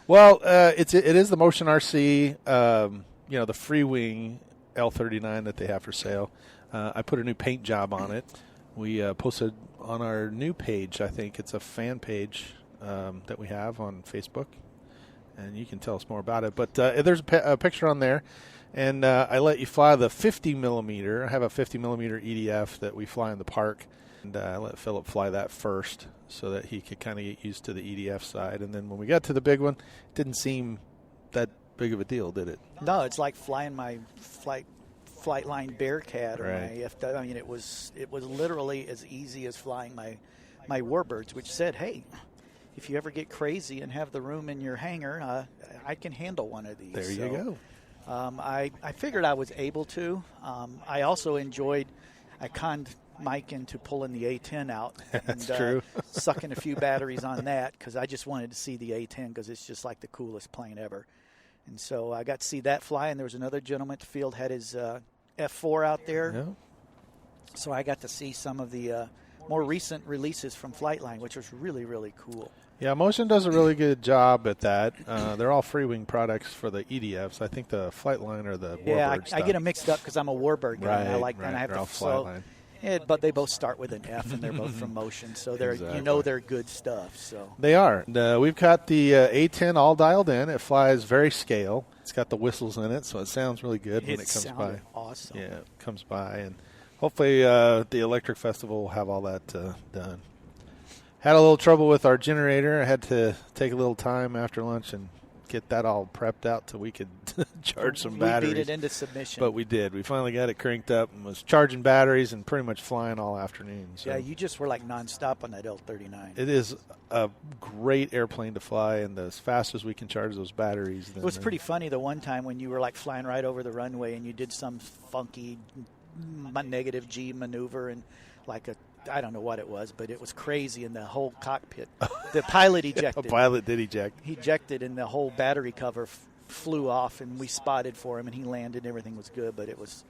Well, it is the Motion RC, the free wing L-39 that they have for sale. I put a new paint job on it. We posted on our new page, I think it's a fan page that we have on Facebook. And you can tell us more about it. But there's a picture on there, and I let you fly the 50 millimeter. I have a 50 millimeter EDF that we fly in the park, and I let Philip fly that first so that he could kind of get used to the EDF side. And then when we got to the big one, it didn't seem that big of a deal, did it? No, it's like flying my Flightline Bearcat or right. my FW. I mean, it was literally as easy as flying my Warbirds, which said, hey, if you ever get crazy and have the room in your hangar, I can handle one of these. There you go. I figured I was able to. I also I conned Mike into pulling the A-10 out. That's and, true. Sucking a few batteries on that because I just wanted to see the A-10 because it's just like the coolest plane ever. And so I got to see that fly, and there was another gentleman at the field had his F4 out there. Yeah. So I got to see some of the more recent releases from Flightline, which was really, really cool. Yeah, Motion does a really good job at that. They're all free wing products for the EDFs. I think the Flightline or the Warbird Yeah, I stuff. get them mixed up because I'm a Warbird guy. Right, And I like right. and I have They're all to flow. Flightline. Yeah, but they both start with an F, and they're both from Motion, so they're Exactly. they're good stuff. So They are. And, we've got the A-10 all dialed in. It flies very scale. It's got the whistles in it, so it sounds really good when it comes by. Awesome. Yeah, it comes by, and hopefully the Electric Festival will have all that done. Had a little trouble with our generator. I had to take a little time after lunch and get that all prepped out so we could charge some batteries. We beat it into submission. But we did. We finally got it cranked up and was charging batteries and pretty much flying all afternoon. So. Yeah, you just were like nonstop on that L-39. It is a great airplane to fly, and as fast as we can charge those batteries. It was pretty funny the one time when you were like flying right over the runway and you did some funky negative G maneuver and like I don't know what it was, but it was crazy in the whole cockpit. The pilot ejected. A pilot did eject. He ejected, and the whole battery cover flew off, and we spotted for him, and he landed. Everything was good, but it was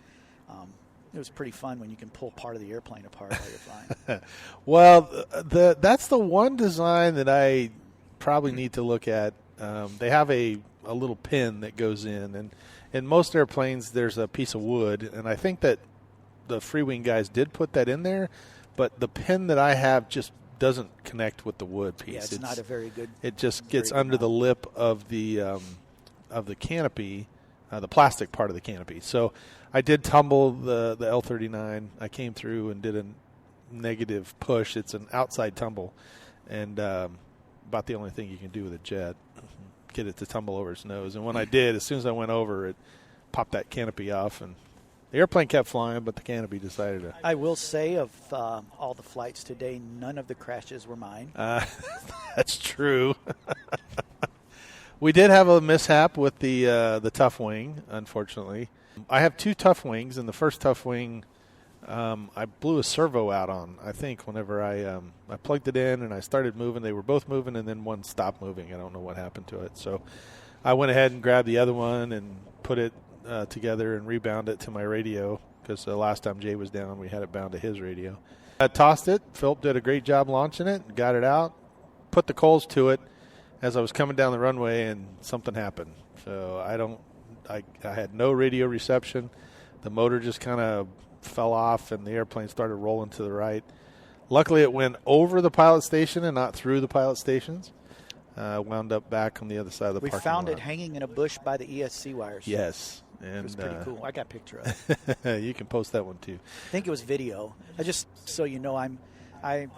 pretty fun when you can pull part of the airplane apart while you're flying. Well, that's the one design that I probably need to look at. They have a little pin that goes in, and in most airplanes there's a piece of wood, and I think that the Freewing guys did put that in there. But the pin that I have just doesn't connect with the wood piece. Yeah, it's not a very good. It just gets under the lip of the canopy, the plastic part of the canopy. So I did tumble the L-39. I came through and did a negative push. It's an outside tumble, and about the only thing you can do with a jet, get it to tumble over its nose. And when I did, as soon as I went over, it popped that canopy off, and the airplane kept flying, but the canopy decided to. I will say of all the flights today, none of the crashes were mine. That's true. We did have a mishap with the Tough Wing, unfortunately. I have 2 Tough Wings, and the first Tough Wing I blew a servo out on, I think, whenever I plugged it in and I started moving. They were both moving, and then one stopped moving. I don't know what happened to it. So I went ahead and grabbed the other one and put it together and rebound it to my radio, because the last time Jay was down, we had it bound to his radio. I tossed it. Philip did a great job launching it, got it out, put the coals to it as I was coming down the runway, and something happened. So I had no radio reception. The motor just kind of fell off, and the airplane started rolling to the right. Luckily, it went over the pilot station and not through the pilot stations. Wound up back on the other side of the parking lot. We found it hanging in a bush by the ESC wires. Yes. And it was pretty cool. I got a picture of it. You can post that one too. I think it was video. So you know, I'm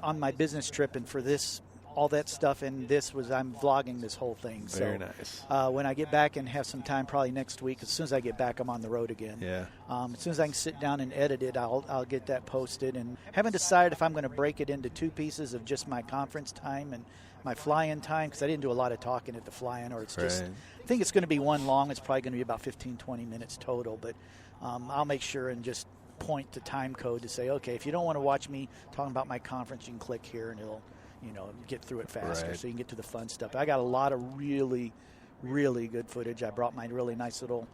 on my business trip, and for this, all that stuff, and I'm vlogging this whole thing. Very nice. When I get back and have some time, probably next week, as soon as I get back, I'm on the road again. Yeah. As soon as I can sit down and edit it, I'll get that posted. And haven't decided if I'm going to break it into 2 pieces of just my conference time and my fly-in time, because I didn't do a lot of talking at the fly-in, or it's just, I think it's going to be one long. It's probably going to be about 15, 20 minutes total, but I'll make sure and just point to time code to say, okay, if you don't want to watch me talking about my conference, you can click here and it'll, get through it faster, so you can get to the fun stuff. I got a lot of really, really good footage. I brought my really nice little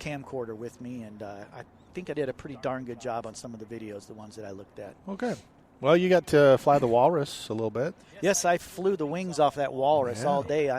camcorder with me, and I think I did a pretty darn good job on some of the videos, the ones that I looked at. Okay. Well, you got to fly the Walrus a little bit. Yes, I flew the wings off that Walrus all day.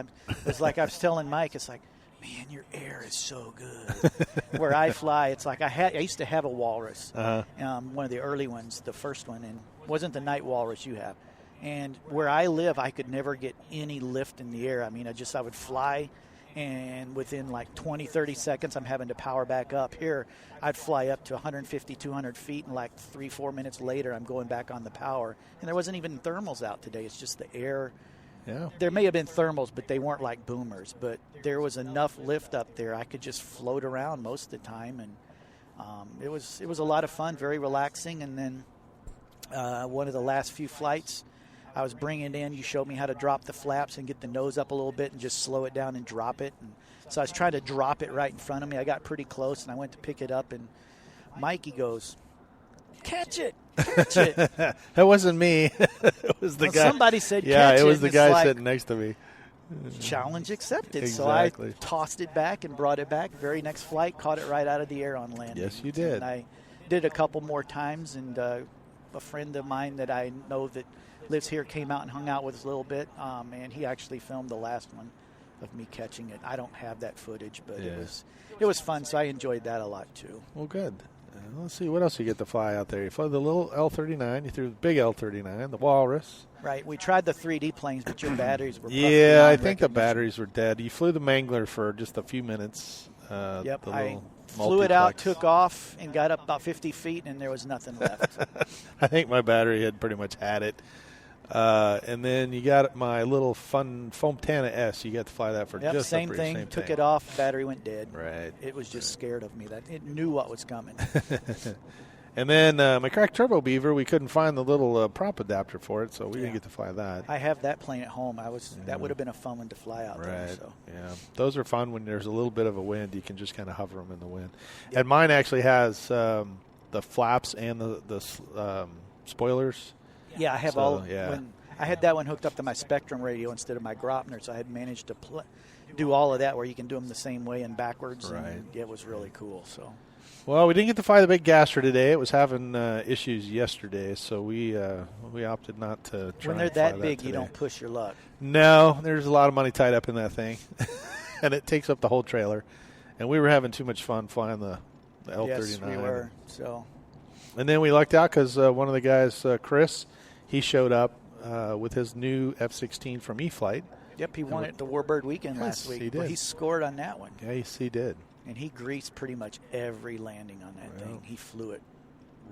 It's like I was telling Mike, it's like, man, your air is so good. Where I fly, it's like I used to have a Walrus, one of the early ones, the first one, and it wasn't the night Walrus you have. And where I live, I could never get any lift in the air. I mean, I would fly, and within like 20, 30 seconds, I'm having to power back up. Here, I'd fly up to 150, 200 feet, and like 3-4 minutes later, I'm going back on the power. And there wasn't even thermals out today. It's just the air. Yeah. There may have been thermals, but they weren't like boomers. But there was enough lift up there. I could just float around most of the time, and it was a lot of fun, very relaxing. And then one of the last few flights, I was bringing it in. You showed me how to drop the flaps and get the nose up a little bit and just slow it down and drop it. And so I was trying to drop it right in front of me. I got pretty close, and I went to pick it up, and Mikey goes, catch it. That wasn't me. It was the guy. Somebody said catch it. Yeah, it was the guy sitting next to me. Challenge accepted. Exactly. So I tossed it back and brought it back. Very next flight, caught it right out of the air on landing. Yes, you did. And I did a couple more times, and a friend of mine that I know that lives here came out and hung out with us a little bit, and he actually filmed the last one of me catching it. I don't have that footage, but it was fun, so I enjoyed that a lot too. Well, good. Let's see, what else you get to fly out there? You flew the little L-39, you threw the big L-39, the Walrus. Right, we tried the 3D planes, but your batteries were I think the batteries were dead. You flew the Mangler for just a few minutes. Yep, I flew it out, took off, and got up about 50 feet, and there was nothing left. I think my battery had pretty much had it. And then you got my little fun Fontana S. You got to fly that for just same thing. Same Took thing. it off. Battery went dead. Right. It was just scared of me. That it knew what was coming. And then my cracked turbo Beaver, we couldn't find the little prop adapter for it, so we didn't get to fly that. I have that plane at home. That would have been a fun one to fly out there. So. Yeah, those are fun when there's a little bit of a wind. You can just kind of hover them in the wind. Yep. And mine actually has the flaps and the spoilers. Yeah, I have When I had that one hooked up to my Spectrum radio instead of my Gropner, so I had managed to do all of that where you can do them the same way and backwards. Right. And it was really cool. So. Well, we didn't get to fly the big Gaster today. It was having issues yesterday, so we opted not to try. When they're and fly that big, today. you don't push your luck. No, there's a lot of money tied up in that thing, and it takes up the whole trailer. And we were having too much fun flying the L39. Yes, we were. So. And then we lucked out because one of the guys, Chris, he showed up with his new F-16 from E-Flight. Yep, he won it at the Warbird Weekend last week. He did. Well, he scored on that one. Yes, he did. And he greased pretty much every landing on that thing. He flew it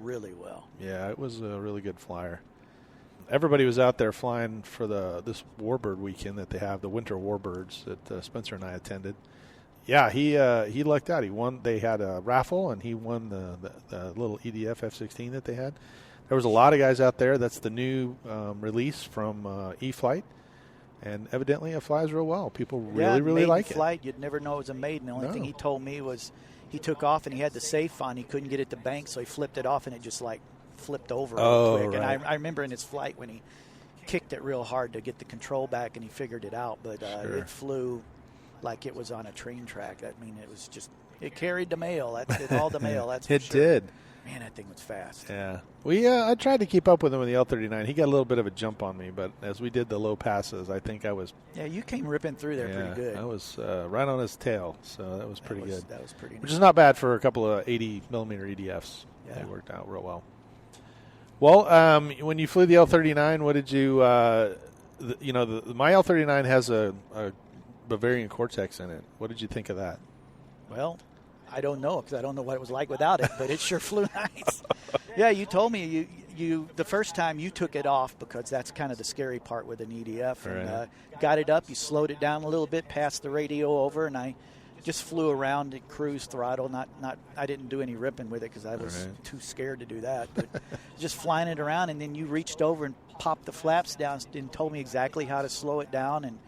really well. Yeah, it was a really good flyer. Everybody was out there flying for this Warbird Weekend that they have, the Winter Warbirds that Spencer and I attended. Yeah, he lucked out. He won. They had a raffle, and he won the little EDF F-16 that they had. There was a lot of guys out there. That's the new release from E-Flight. And evidently it flies real well. People really like it. Flight, you'd never know it was a maiden. The only thing he told me was he took off and he had the safe on. He couldn't get it to bank, so he flipped it off and it just like flipped over real quick. Right. And I remember in his flight when he kicked it real hard to get the control back and he figured it out. But it flew like it was on a train track. I mean, it carried the mail. It hauled the mail. That's for sure. It did. Man, that thing was fast. Yeah. I tried to keep up with him in the L-39. He got a little bit of a jump on me, but as we did the low passes, I think I was... Yeah, you came ripping through there pretty good. I was right on his tail, so that was pretty good. That was pretty nice. Which is not bad for a couple of 80-millimeter EDFs. Yeah. They worked out real well. Well, when you flew the L-39, what did you... my L-39 has a Bavarian Cortex in it. What did you think of that? Well... I don't know because I don't know what it was like without it, but it sure flew nice. Yeah, you told me you the first time you took it off because that's kind of the scary part with an EDF. And got it up, you slowed it down a little bit, passed the radio over, and I just flew around at cruise throttle. I didn't do any ripping with it because I was too scared to do that. But just flying it around, and then you reached over and popped the flaps down and told me exactly how to slow it down, and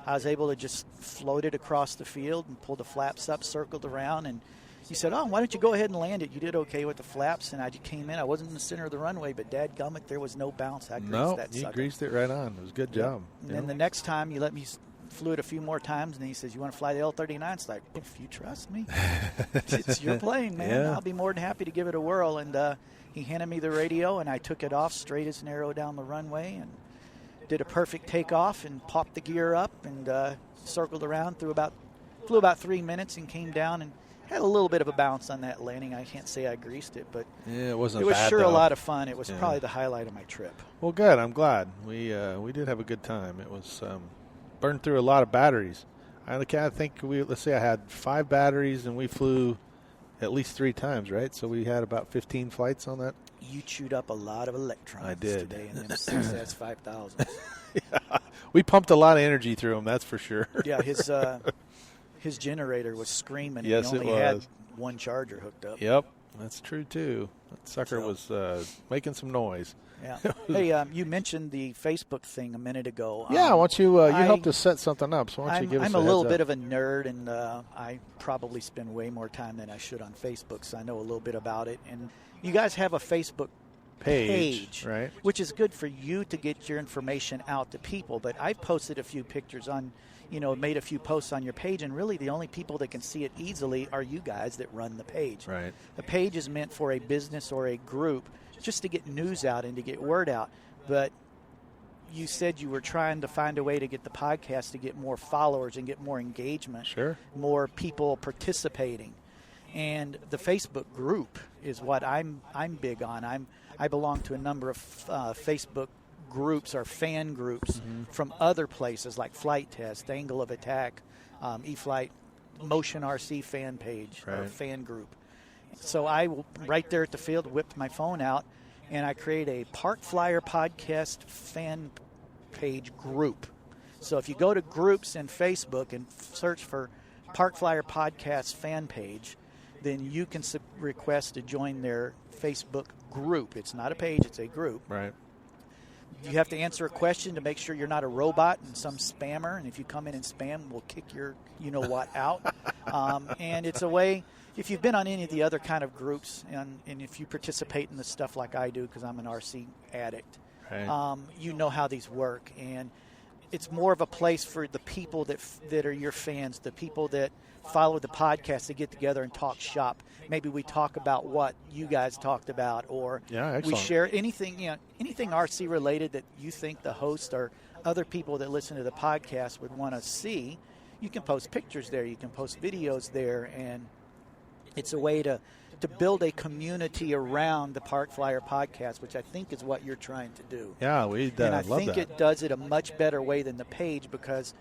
I was able to just float it across the field and pull the flaps up, circled around, and he said, why don't you go ahead and land it? You did okay with the flaps. And I just came in. I wasn't in the center of the runway, but dadgummit, there was no bounce. I greased that sucker. You greased it right on. It was a good job. And then the next time you let me flew it a few more times, and he says, you want to fly the L-39? It's like, if you trust me, it's your plane, man. I'll be more than happy to give it a whirl. And he handed me the radio, and I took it off straight as an arrow down the runway and did a perfect takeoff and popped the gear up and circled around, flew about 3 minutes and came down and had a little bit of a bounce on that landing. I can't say I greased it, but it wasn't. It was bad, sure though. a lot of fun. It was probably the highlight of my trip. Well, good. I'm glad we did have a good time. It was burned through a lot of batteries. I think let's say I had 5 batteries and we flew at least 3 times, right? So we had about 15 flights on that. You chewed up a lot of electrons I did. today in them 6S5000s. Yeah. We pumped a lot of energy through them, that's for sure. Yeah, his generator was screaming. Yes, and he only had one charger hooked up. Yep, that's true too. That sucker was making some noise. Yeah. Hey, you mentioned the Facebook thing a minute ago. Yeah, why don't you helped us set something up, so why don't you give us a I'm a little bit up. of a nerd, and I probably spend way more time than I should on Facebook, so I know a little bit about it. And you guys have a Facebook page, right? Which is good for you to get your information out to people. But I posted a few pictures on, made a few posts on your page, and really the only people that can see it easily are you guys that run the page. Right. The page is meant for a business or a group just to get news out and to get word out. But you said you were trying to find a way to get the podcast to get more followers and get more engagement, more people participating. And the Facebook group is what I'm big on. I belong to a number of Facebook groups or fan groups from other places like Flight Test, Angle of Attack, E-Flight, Motion RC fan page or fan group. So I, right there at the field, whipped my phone out and I create a Park Flyer Podcast fan page group. So if you go to groups in Facebook and search for Park Flyer Podcast fan page, then you can request to join their Facebook group. It's not a page, it's a group. Right. You have to answer a question to make sure you're not a robot and some spammer. And if you come in and spam, we'll kick your you-know-what out. And it's a way, if you've been on any of the other kind of groups, and if you participate in the stuff like I do because I'm an RC addict, Right. you know how these work. And it's more of a place for the people that are your fans, the people that follow the podcast, to get together and talk shop. Maybe we talk about what you guys talked about, or we share anything RC related that you think the host or other people that listen to the podcast would want to see. You can post pictures there, you can post videos there, and it's a way to build a community around the Park Flyer podcast, which I think is what you're trying to do. Yeah, and I love think that. it does it a much better way than the page, because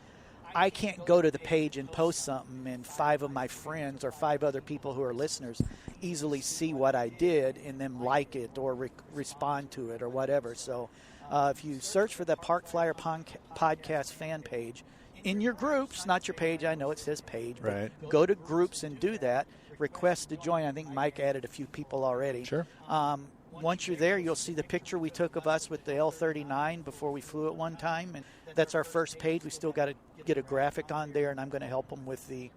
I can't go to the page and post something and 5 of my friends or 5 other people who are listeners easily see what I did and then like it or respond to it or whatever. So if you search for the Park Flyer Podcast fan page in your groups, not your page, I know it says page, but Right. go to groups and do that. Request to join. I think Mike added a few people already. Sure. Once you're there, you'll see the picture we took of us with the L-39 before we flew it one time, and that's our first page. We still got to get a graphic on there, and I'm going to help them with the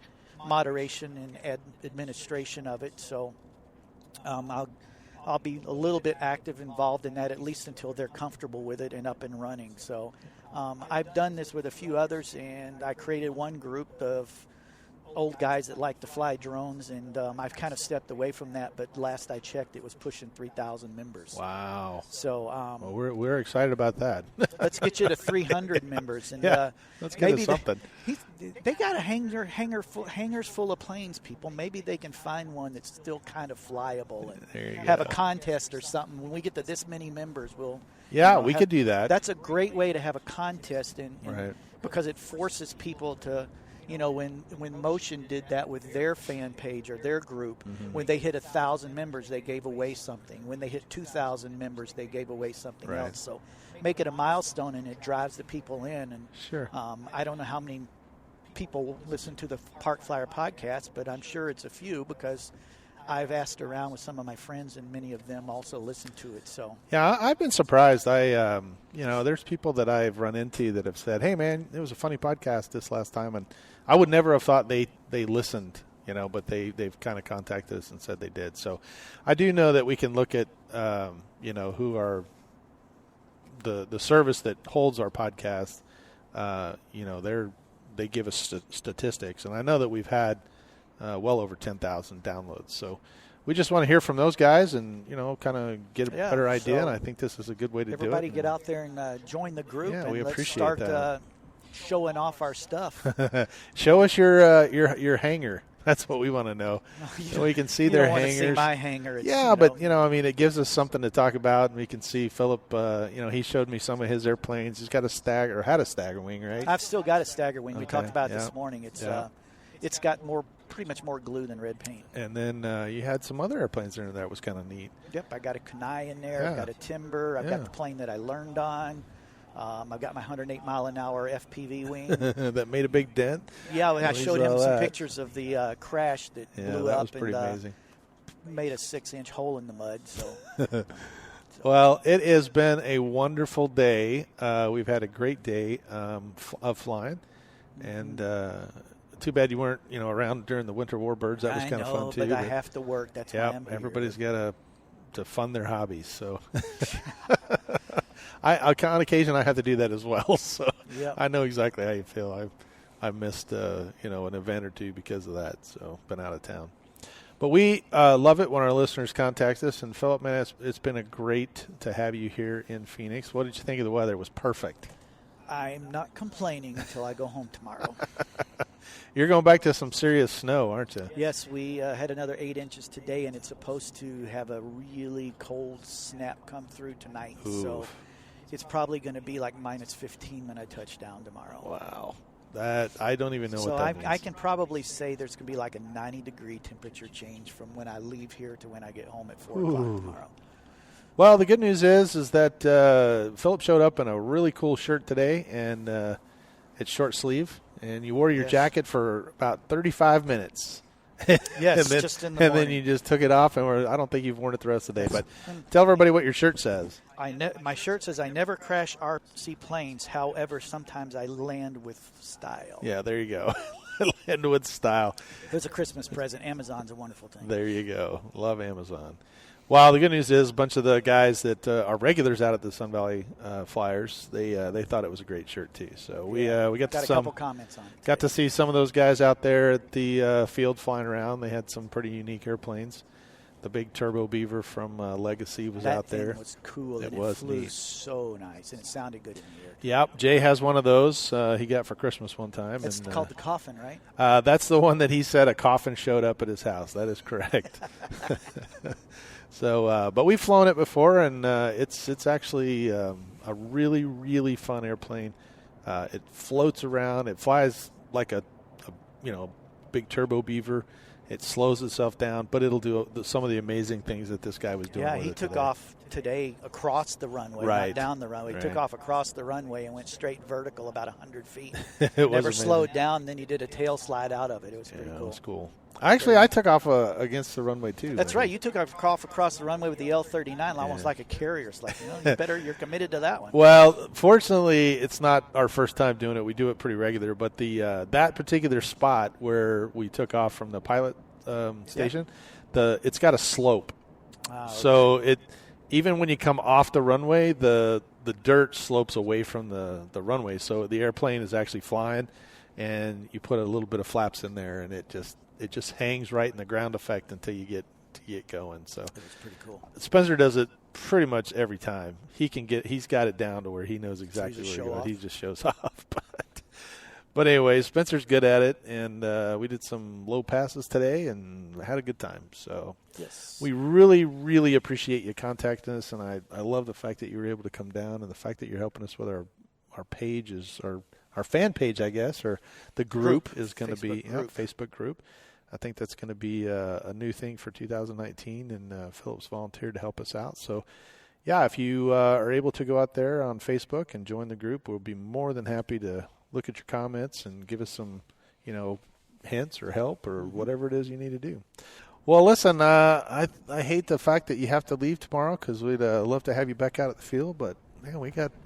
moderation and administration of it. So I'll be a little bit active involved in that, at least until they're comfortable with it and up and running. So I've done this with a few others, and I created one group of old guys that like to fly drones, and I've kind of stepped away from that, but last I checked it was pushing 3,000 members. Wow. So well, we're excited about that. Let's get you to 300 members, and let's get us something. They got a hangars full of planes, people. Maybe they can find one that's still kind of flyable and have a contest or something. When we get to this many members, we could do that. That's a great way to have a contest, and right. because it forces people to. When Motion did that with their fan page or their group, when they hit 1,000 members, they gave away something. When they hit 2,000 members, they gave away something Right. else. So make it a milestone, and it drives the people in. And Sure. I don't know how many people listen to the Park Flyer podcast, but I'm sure it's a few, because I've asked around with some of my friends, and many of them also listen to it. So yeah, I've been surprised. There's people that I've run into that have said, "Hey, man, it was a funny podcast this last time," and I would never have thought they listened, but they've kind of contacted us and said they did. So I do know that we can look at, who are the service that holds our podcast. They give us statistics, and I know that we've had well over 10,000 downloads. So we just want to hear from those guys and, kind of get a better idea. And I think this is a good way to do it. Everybody get out there and join the group. Yeah, and we let's appreciate start that. Showing off our stuff. Show us your hanger. That's what we want to know. So we can see their hangers. See my hanger. It gives us something to talk about, and we can see Philip. He showed me some of his airplanes. He's got had a stagger wing, right? I've still got a stagger wing. We Okay, talked about it yeah. this morning. It's got pretty much more glue than red paint. And then you had some other airplanes in there that was kind of neat. Yep, I got a Kenai in there. Yeah. I've got a Timber. I've got the plane that I learned on. I've got my 108 mile an hour FPV wing. That made a big dent. Yeah, I showed him some that. pictures of the crash that blew that up was pretty amazing. Made a 6-inch hole in the mud. So. Well, it has been a wonderful day. We've had a great day of flying, and too bad you weren't around during the Winter Warbirds. That was kind of fun too. But I have to work. That's why I'm here. Everybody's got to fund their hobbies. So, on occasion, I have to do that as well. So, I know exactly how you feel. I missed an event or two because of that. So, been out of town. But we love it when our listeners contact us. And Philip, man, it's been a great to have you here in Phoenix. What did you think of the weather? It was perfect. I'm not complaining until I go home tomorrow. You're going back to some serious snow, aren't you? Yes, we had another 8 inches today, and it's supposed to have a really cold snap come through tonight. Oof. So it's probably going to be like minus 15 when I touch down tomorrow. Wow. That I don't even know what that means. I can probably say there's going to be like a 90-degree temperature change from when I leave here to when I get home at 4 o'clock tomorrow. Well, the good news is that Philip showed up in a really cool shirt today, and it's short sleeve, and you wore your jacket for about 35 minutes. Yes, then, just in the morning. And then you just took it off, and I don't think you've worn it the rest of the day. But tell everybody what your shirt says. My shirt says, "I never crash RC planes. However, sometimes I land with style." Yeah, there you go. Land with style. It was a Christmas present. Amazon's a wonderful thing. There you go. Love Amazon. Well, the good news is a bunch of the guys that are regulars out at the Sun Valley Flyers, they thought it was a great shirt too. So we got a couple comments on it. Got to see some of those guys out there at the field flying around. They had some pretty unique airplanes. The big Turbo Beaver from Legacy was out there. That thing was cool. It flew neat. So nice, and it sounded good in the air. Yep, Jay has one of those he got for Christmas one time. It's called the Coffin, right? That's the one that he said a coffin showed up at his house. That is correct. So, but we've flown it before, and it's actually a really, really fun airplane. It floats around. It flies like a big Turbo Beaver. It slows itself down, but it'll do some of the amazing things that this guy was doing. Yeah, with he it took today. off today across the runway, not down the runway. He took off across the runway and went straight vertical about 100 feet. Never slowed down. Then he did a tail slide out of it. It was pretty cool. It was cool. Actually, I took off against the runway too. That's right. You took off across the runway with the L-39, almost like a carrier. It's like, you're committed to that one. Well, fortunately, it's not our first time doing it. We do it pretty regular. But the that particular spot where we took off from the pilot station, it's got a slope. Okay. So even when you come off the runway, the dirt slopes away from the runway. So the airplane is actually flying, and you put a little bit of flaps in there, and it just hangs right in the ground effect until you get going. So it was pretty cool. Spencer does it pretty much every time. He's got it down to where he knows exactly where to go. He just shows off. But anyway, Spencer's good at it, and we did some low passes today and had a good time. So we really, really appreciate you contacting us, and I love the fact that you were able to come down and the fact that you're helping us with our pages, our fan page, I guess, or the group is going to be Facebook group. I think that's going to be a new thing for 2019, and Philip's volunteered to help us out. So, yeah, if you are able to go out there on Facebook and join the group, we'll be more than happy to look at your comments and give us some, hints or help or whatever it is you need to do. Well, listen, I hate the fact that you have to leave tomorrow because we'd love to have you back out at the field, but man,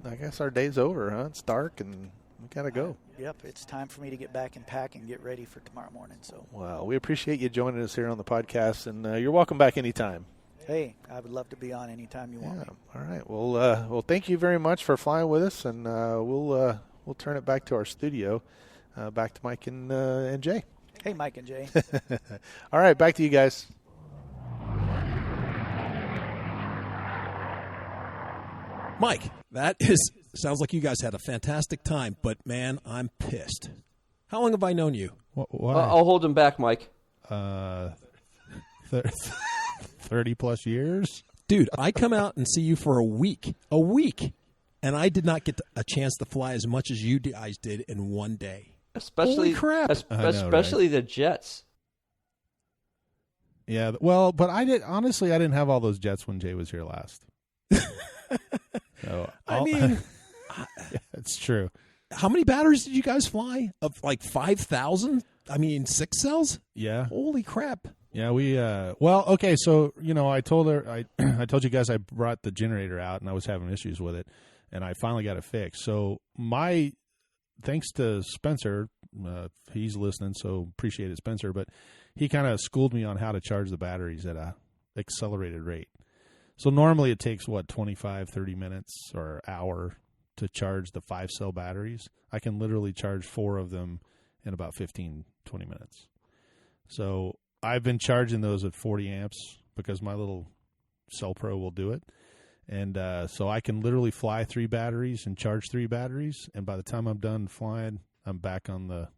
I guess our day's over, huh? It's dark and we gotta go. Yep, it's time for me to get back and pack and get ready for tomorrow morning. So, well, we appreciate you joining us here on the podcast, and you're welcome back anytime. Hey, I would love to be on anytime you want me. All right. Well, thank you very much for flying with us, and we'll turn it back to our studio, back to Mike and Jay. Hey, Mike and Jay. All right, back to you guys. Mike, sounds like you guys had a fantastic time, but man, I'm pissed. How long have I known you? I'll hold him back, Mike. 30 plus years. Dude, I come out and see you for a week, and I did not get a chance to fly as much as you guys did in one day. Especially, holy crap! Especially the jets. Yeah, well, but I didn't have all those jets when Jay was here last. So I mean, it's true. How many batteries did you guys fly? Of like 5,000? I mean, 6 cells? Yeah. Holy crap. Yeah, okay, so, I told her, I told you guys I brought the generator out and I was having issues with it, and I finally got it fixed. So thanks to Spencer, he's listening, so appreciate it, Spencer, but he kind of schooled me on how to charge the batteries at a accelerated rate. So normally it takes, 25, 30 minutes or hour to charge the 5-cell batteries. I can literally charge 4 of them in about 15, 20 minutes. So I've been charging those at 40 amps because my little Cell Pro will do it. And so I can literally fly 3 batteries and charge 3 batteries. And by the time I'm done flying, I'm back on the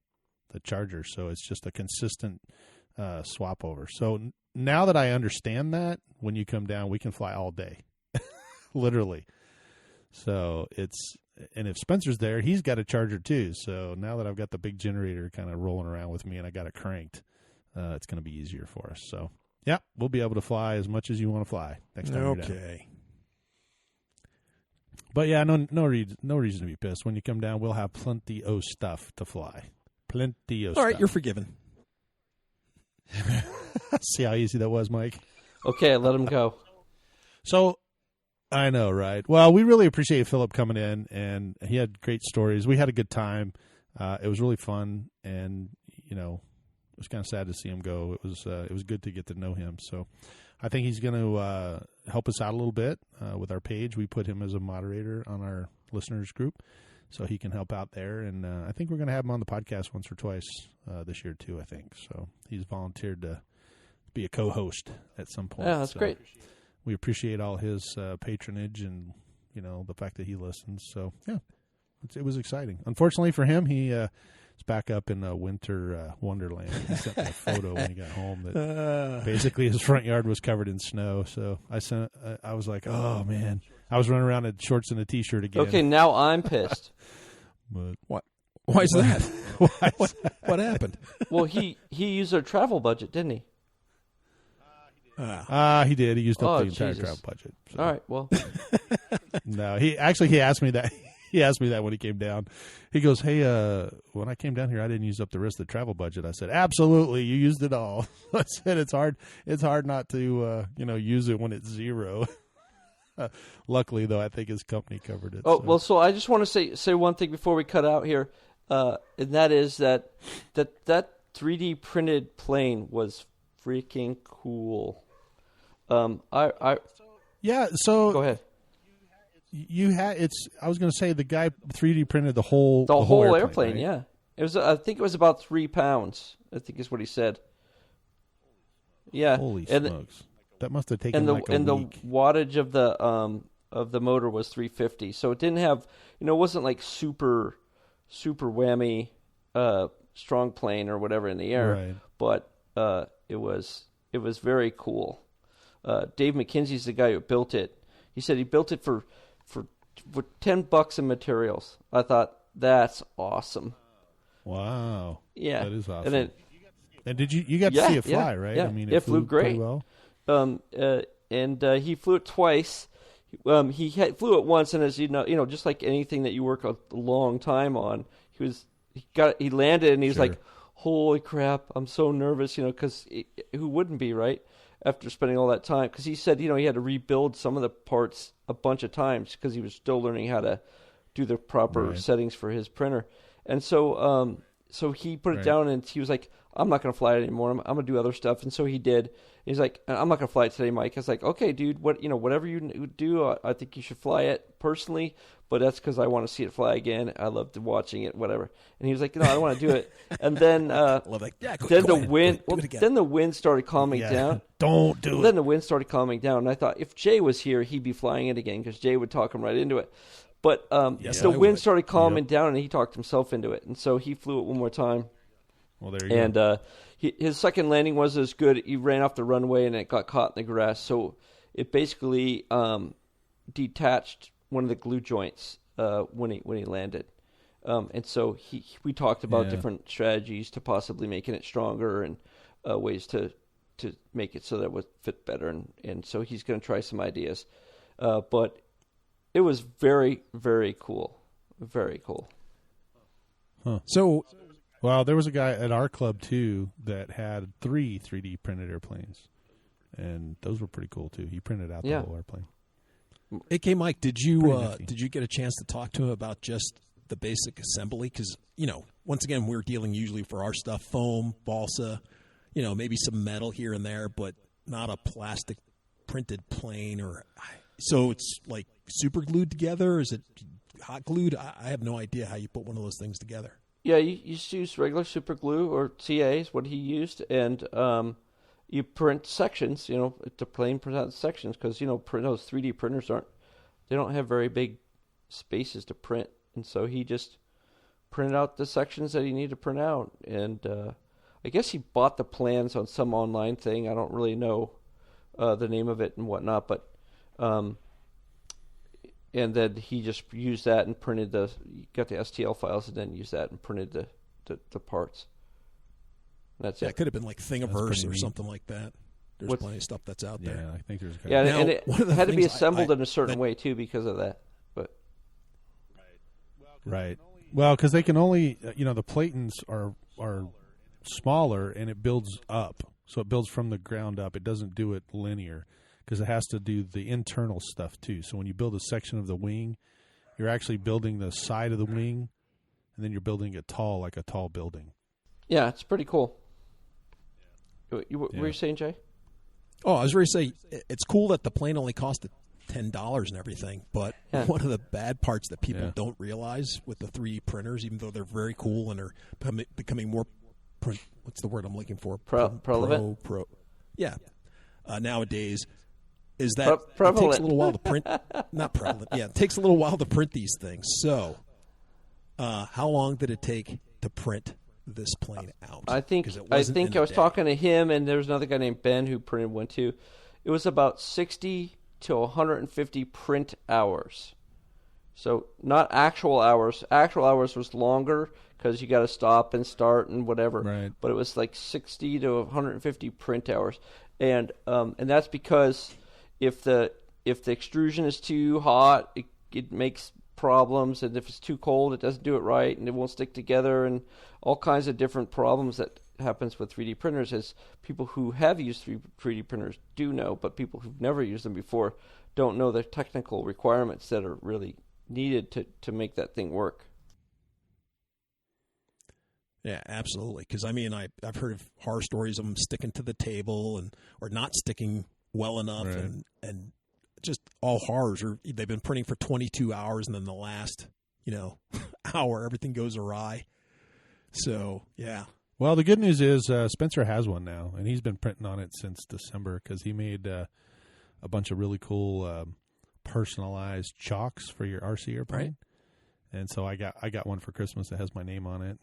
charger. So it's just a consistent swap over. So now that I understand that, when you come down, we can fly all day, literally. So and if Spencer's there, he's got a charger too. So now that I've got the big generator kind of rolling around with me and I got it cranked, it's going to be easier for us. So, yeah, we'll be able to fly as much as you want to fly next time you're down. Okay. But yeah, no reason to be pissed. When you come down, we'll have plenty of stuff to fly. Plenty of stuff. All right, you're forgiven. See how easy that was, Mike? Okay, let him go. So, I know, right? Well, we really appreciate Philip coming in, and he had great stories. We had a good time. It was really fun, and it was kind of sad to see him go. It was good to get to know him. So, I think he's going to help us out a little bit with our page. We put him as a moderator on our listeners group, so he can help out there. And I think we're going to have him on the podcast once or twice this year too. I think so. He's volunteered to be a co-host at some point. Yeah, that's great. We appreciate all his patronage and the fact that he listens. So yeah, it was exciting. Unfortunately for him, he is back up in winter wonderland. He sent me a photo when he got home that basically his front yard was covered in snow. So I was like, oh man, I was running around in shorts and a t-shirt again. Okay, now I'm pissed. But what? Why is that? What happened? Well, he used our travel budget, didn't he? He did. He used up the entire Jesus. travel budget. So. All right, well. No, he asked me that. He asked me that when he came down. He goes, "Hey, when I came down here, I didn't use up the rest of the travel budget." I said, "Absolutely, you used it all." I said, "It's hard not to use it when it's zero." Luckily, though, I think his company covered it. Oh, well, so I just want to say one thing before we cut out here, and that is that 3D printed plane was freaking cool. Yeah. So go ahead. I was going to say the guy 3D printed the whole airplane. Right? Yeah. It was. I think it was about 3 pounds. I think is what he said. Yeah. Holy smokes! That must have taken like a week. The wattage of the motor was 350. So it didn't have. It wasn't like super whammy strong plane or whatever in the air. Right. But it was very cool. Dave McKenzie's the guy who built it. He said he built it for $10 in materials. I thought that's awesome. Wow. Yeah, that is awesome. And did you got to see it fly, right? Yeah. I mean, it flew great. Well. And he flew it twice. He flew it once, and as you know, just like anything that you work a long time on, he landed, and he was like, "Holy crap! I'm so nervous," because who wouldn't be, right? After spending all that time, because he said, he had to rebuild some of the parts a bunch of times because he was still learning how to do the proper settings for his printer, and so he put it down, and he was like, "I'm not going to fly it anymore. I'm going to do other stuff," and so he did. He's like, "I'm not going to fly it today, Mike." I was like, "Okay, dude, whatever you do, I think you should fly it personally, but that's because I want to see it fly again. I loved watching it, whatever." And he was like, "No, I don't want to do it." And then, then the wind started calming down. Don't do it. Then the wind started calming down, and I thought if Jay was here, he'd be flying it again because Jay would talk him right into it. But the wind started calming down, and he talked himself into it, and so he flew it one more time. Well, there you go. And his second landing was as good. He ran off the runway, and it got caught in the grass, so it basically detached one of the glue joints when he landed. And so we talked about different strategies to possibly making it stronger and ways to make it so that it would fit better. And so he's going to try some ideas. But it was very, very cool. Very cool. Huh. So, well, there was a guy at our club, too, that had 3 3D printed airplanes. And those were pretty cool, too. He printed out the whole airplane. AK Mike, did you get a chance to talk to him about just the basic assembly? Because, once again, we're dealing usually for our stuff, foam, balsa, maybe some metal here and there, but not a plastic printed plane. So it's like super glued together? Is it hot glued? I have no idea how you put one of those things together. Yeah, you just use regular super glue or CA is what he used, and you print sections. The plane prints out sections because those 3D printers don't have very big spaces to print, and so he just printed out the sections that he needed to print out. And I guess he bought the plans on some online thing. I don't really know the name of it and whatnot, but and then he just used that and got the STL files and then used that and printed the parts. And that's it. It could have been like Thingiverse or something like that. There's plenty of stuff that's out there. Yeah, I think there's. And it had to be assembled in a certain way too because of that. But Right. Well, because they can only, the Platons are smaller, and it builds up. So it builds from the ground up. It doesn't do it linear because it has to do the internal stuff too. So when you build a section of the wing, you're actually building the side of the wing, and then you're building it tall, like a tall building. Yeah, it's pretty cool. What were you saying, Jay? Oh, I was ready to say, it's cool that the plane only cost $10 and everything, but one of the bad parts that people don't realize with the 3D printers, even though they're very cool and are becoming more, what's the word I'm looking for? Prevalent? Nowadays, is that it prevalent. takes a little while to print. Not prevalent. Yeah, it takes a little while to print these things. So, how long did it take to print this plane out? I think I was talking to him, and there was another guy named Ben who printed one too. It was about 60 to 150 print hours. So not actual hours. Actual hours was longer because you got to stop and start and whatever. Right. But it was like 60 to 150 print hours, and that's because if the extrusion is too hot, it makes problems, and if it's too cold, it doesn't do it right, and it won't stick together, and all kinds of different problems that happens with 3D printers. As people who have used 3D printers do know, but people who've never used them before don't know the technical requirements that are really needed to make that thing work. Yeah, absolutely. Because I've heard of horror stories of them sticking to the table or not sticking well enough, right. and just all horrors. Or they've been printing for 22 hours, and then the last hour everything goes awry. So yeah. Well, the good news is Spencer has one now, and he's been printing on it since December because he made a bunch of really cool personalized chalks for your RC airplane. Right. And so I got one for Christmas that has my name on it,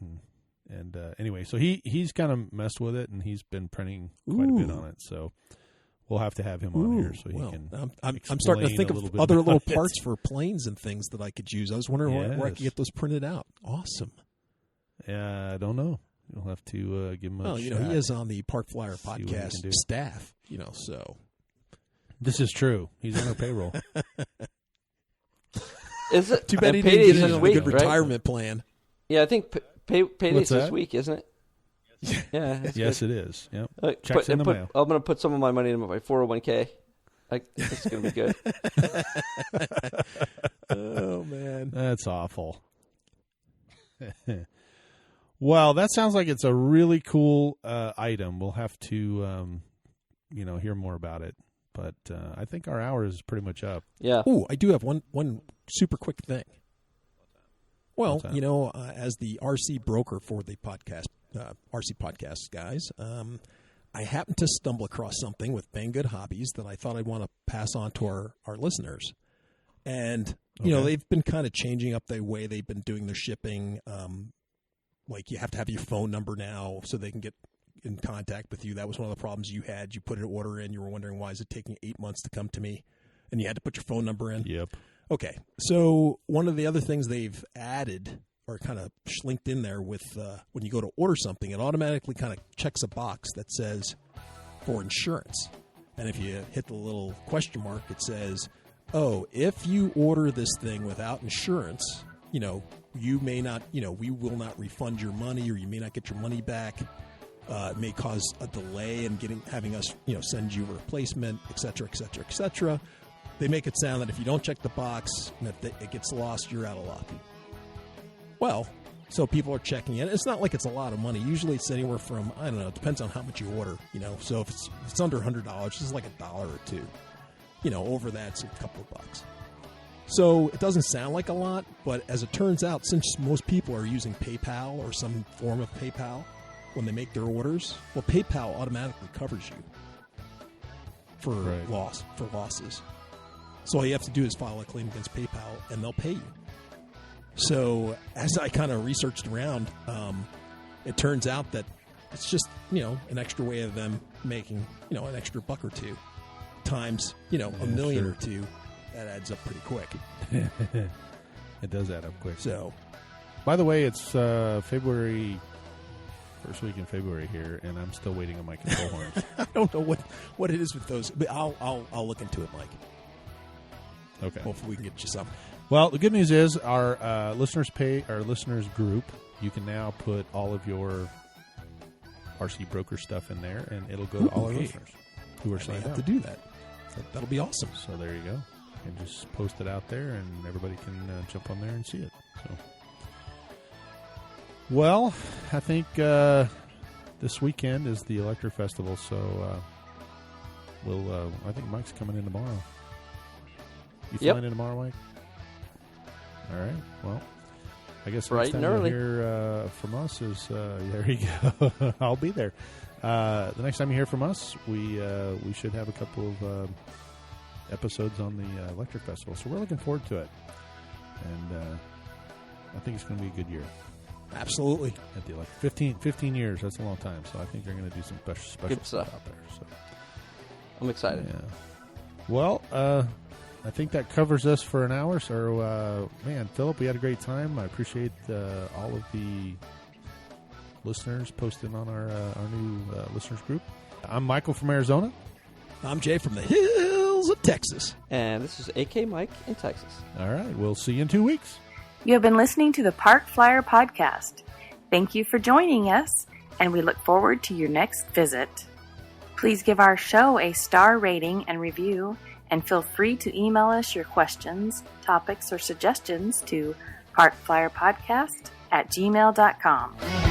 and anyway, so he's kind of messed with it, and he's been printing quite a bit on it. So we'll have to have him on here so he can. I'm starting to think of other little parts for planes and things that I could use. I was wondering where I could get those printed out. Awesome. Yeah, I don't know. You'll have to give him a shot. He is on the Park Flyer podcast staff, so. This is true. He's on our payroll. Is it? Too bad he payday's didn't this get a week, good right? retirement plan. Yeah, I think payday's this that? week, isn't it? Yeah. Yes, good. it is. Yep. Checks in the mail. I'm going to put some of my money into my 401k. It's going to be good. Oh, man. That's awful. Well, that sounds like it's a really cool item. We'll have to, hear more about it. But I think our hour is pretty much up. Yeah. Ooh, I do have one super quick thing. Well, as the RC broker for the podcast, RC Podcast guys, I happened to stumble across something with Banggood Hobbies that I thought I'd want to pass on to our listeners. And, they've been kind of changing up the way they've been doing their shipping. Like you have to have your phone number now so they can get in contact with you. That was one of the problems you had. You put an order in. You were wondering, why is it taking 8 months to come to me? And you had to put your phone number in. Yep. Okay. So one of the other things they've added or kind of linked in there with when you go to order something, it automatically kind of checks a box that says for insurance. And if you hit the little question mark, it says, if you order this thing without insurance, you may not, we will not refund your money, or you may not get your money back. It may cause a delay in having us, send you a replacement, et cetera, et cetera, et cetera. They make it sound that if you don't check the box and if it gets lost, you're out of luck. Well, so people are checking it. It's not like it's a lot of money. Usually it's anywhere from, I don't know, it depends on how much you order, So if it's under $100, it's like $1 or $2. Over that, it's a couple of bucks. So it doesn't sound like a lot, but as it turns out, since most people are using PayPal or some form of PayPal when they make their orders, well, PayPal automatically covers you for losses. So all you have to do is file a claim against PayPal, and they'll pay you. So as I kind of researched around, it turns out that it's just, an extra way of them making, an extra $1 or $2 times, a million or two. That adds up pretty quick. It does add up quick. So, by the way, it's February, first week in February here, and I'm still waiting on my control horns. I don't know what it is with those, but I'll look into it, Mike. Okay. Hopefully we can get you some. Well, the good news is our listeners group. You can now put all of your RC broker stuff in there, and it'll go to all our listeners who are signed up to do that. That'll be awesome. So there you go. And just post it out there, and everybody can jump on there and see it. So, well, I think this weekend is the Electric Festival, so I think Mike's coming in tomorrow. You flying in tomorrow, Mike? All right. Well, I guess bright and early. Hear from us is there you go. I'll be there. The next time you hear from us, we should have a couple of episodes on the Electric Festival, so we're looking forward to it. And I think it's going to be a good year. Absolutely. At the Electric 15 years. That's a long time. So I think they're going to do some special stuff out there. So I'm excited. Yeah. Well, I think that covers us for an hour. So, man, Philip, we had a great time. I appreciate all of the listeners posting on our new listeners group. I'm Michael from Arizona. I'm Jay from the hills of Texas. And this is AK Mike in Texas. All right. We'll see you in 2 weeks. You have been listening to the Park Flyer Podcast. Thank you for joining us, and we look forward to your next visit. Please give our show a star rating and review, and feel free to email us your questions, topics, or suggestions to parkflyerpodcast@gmail.com.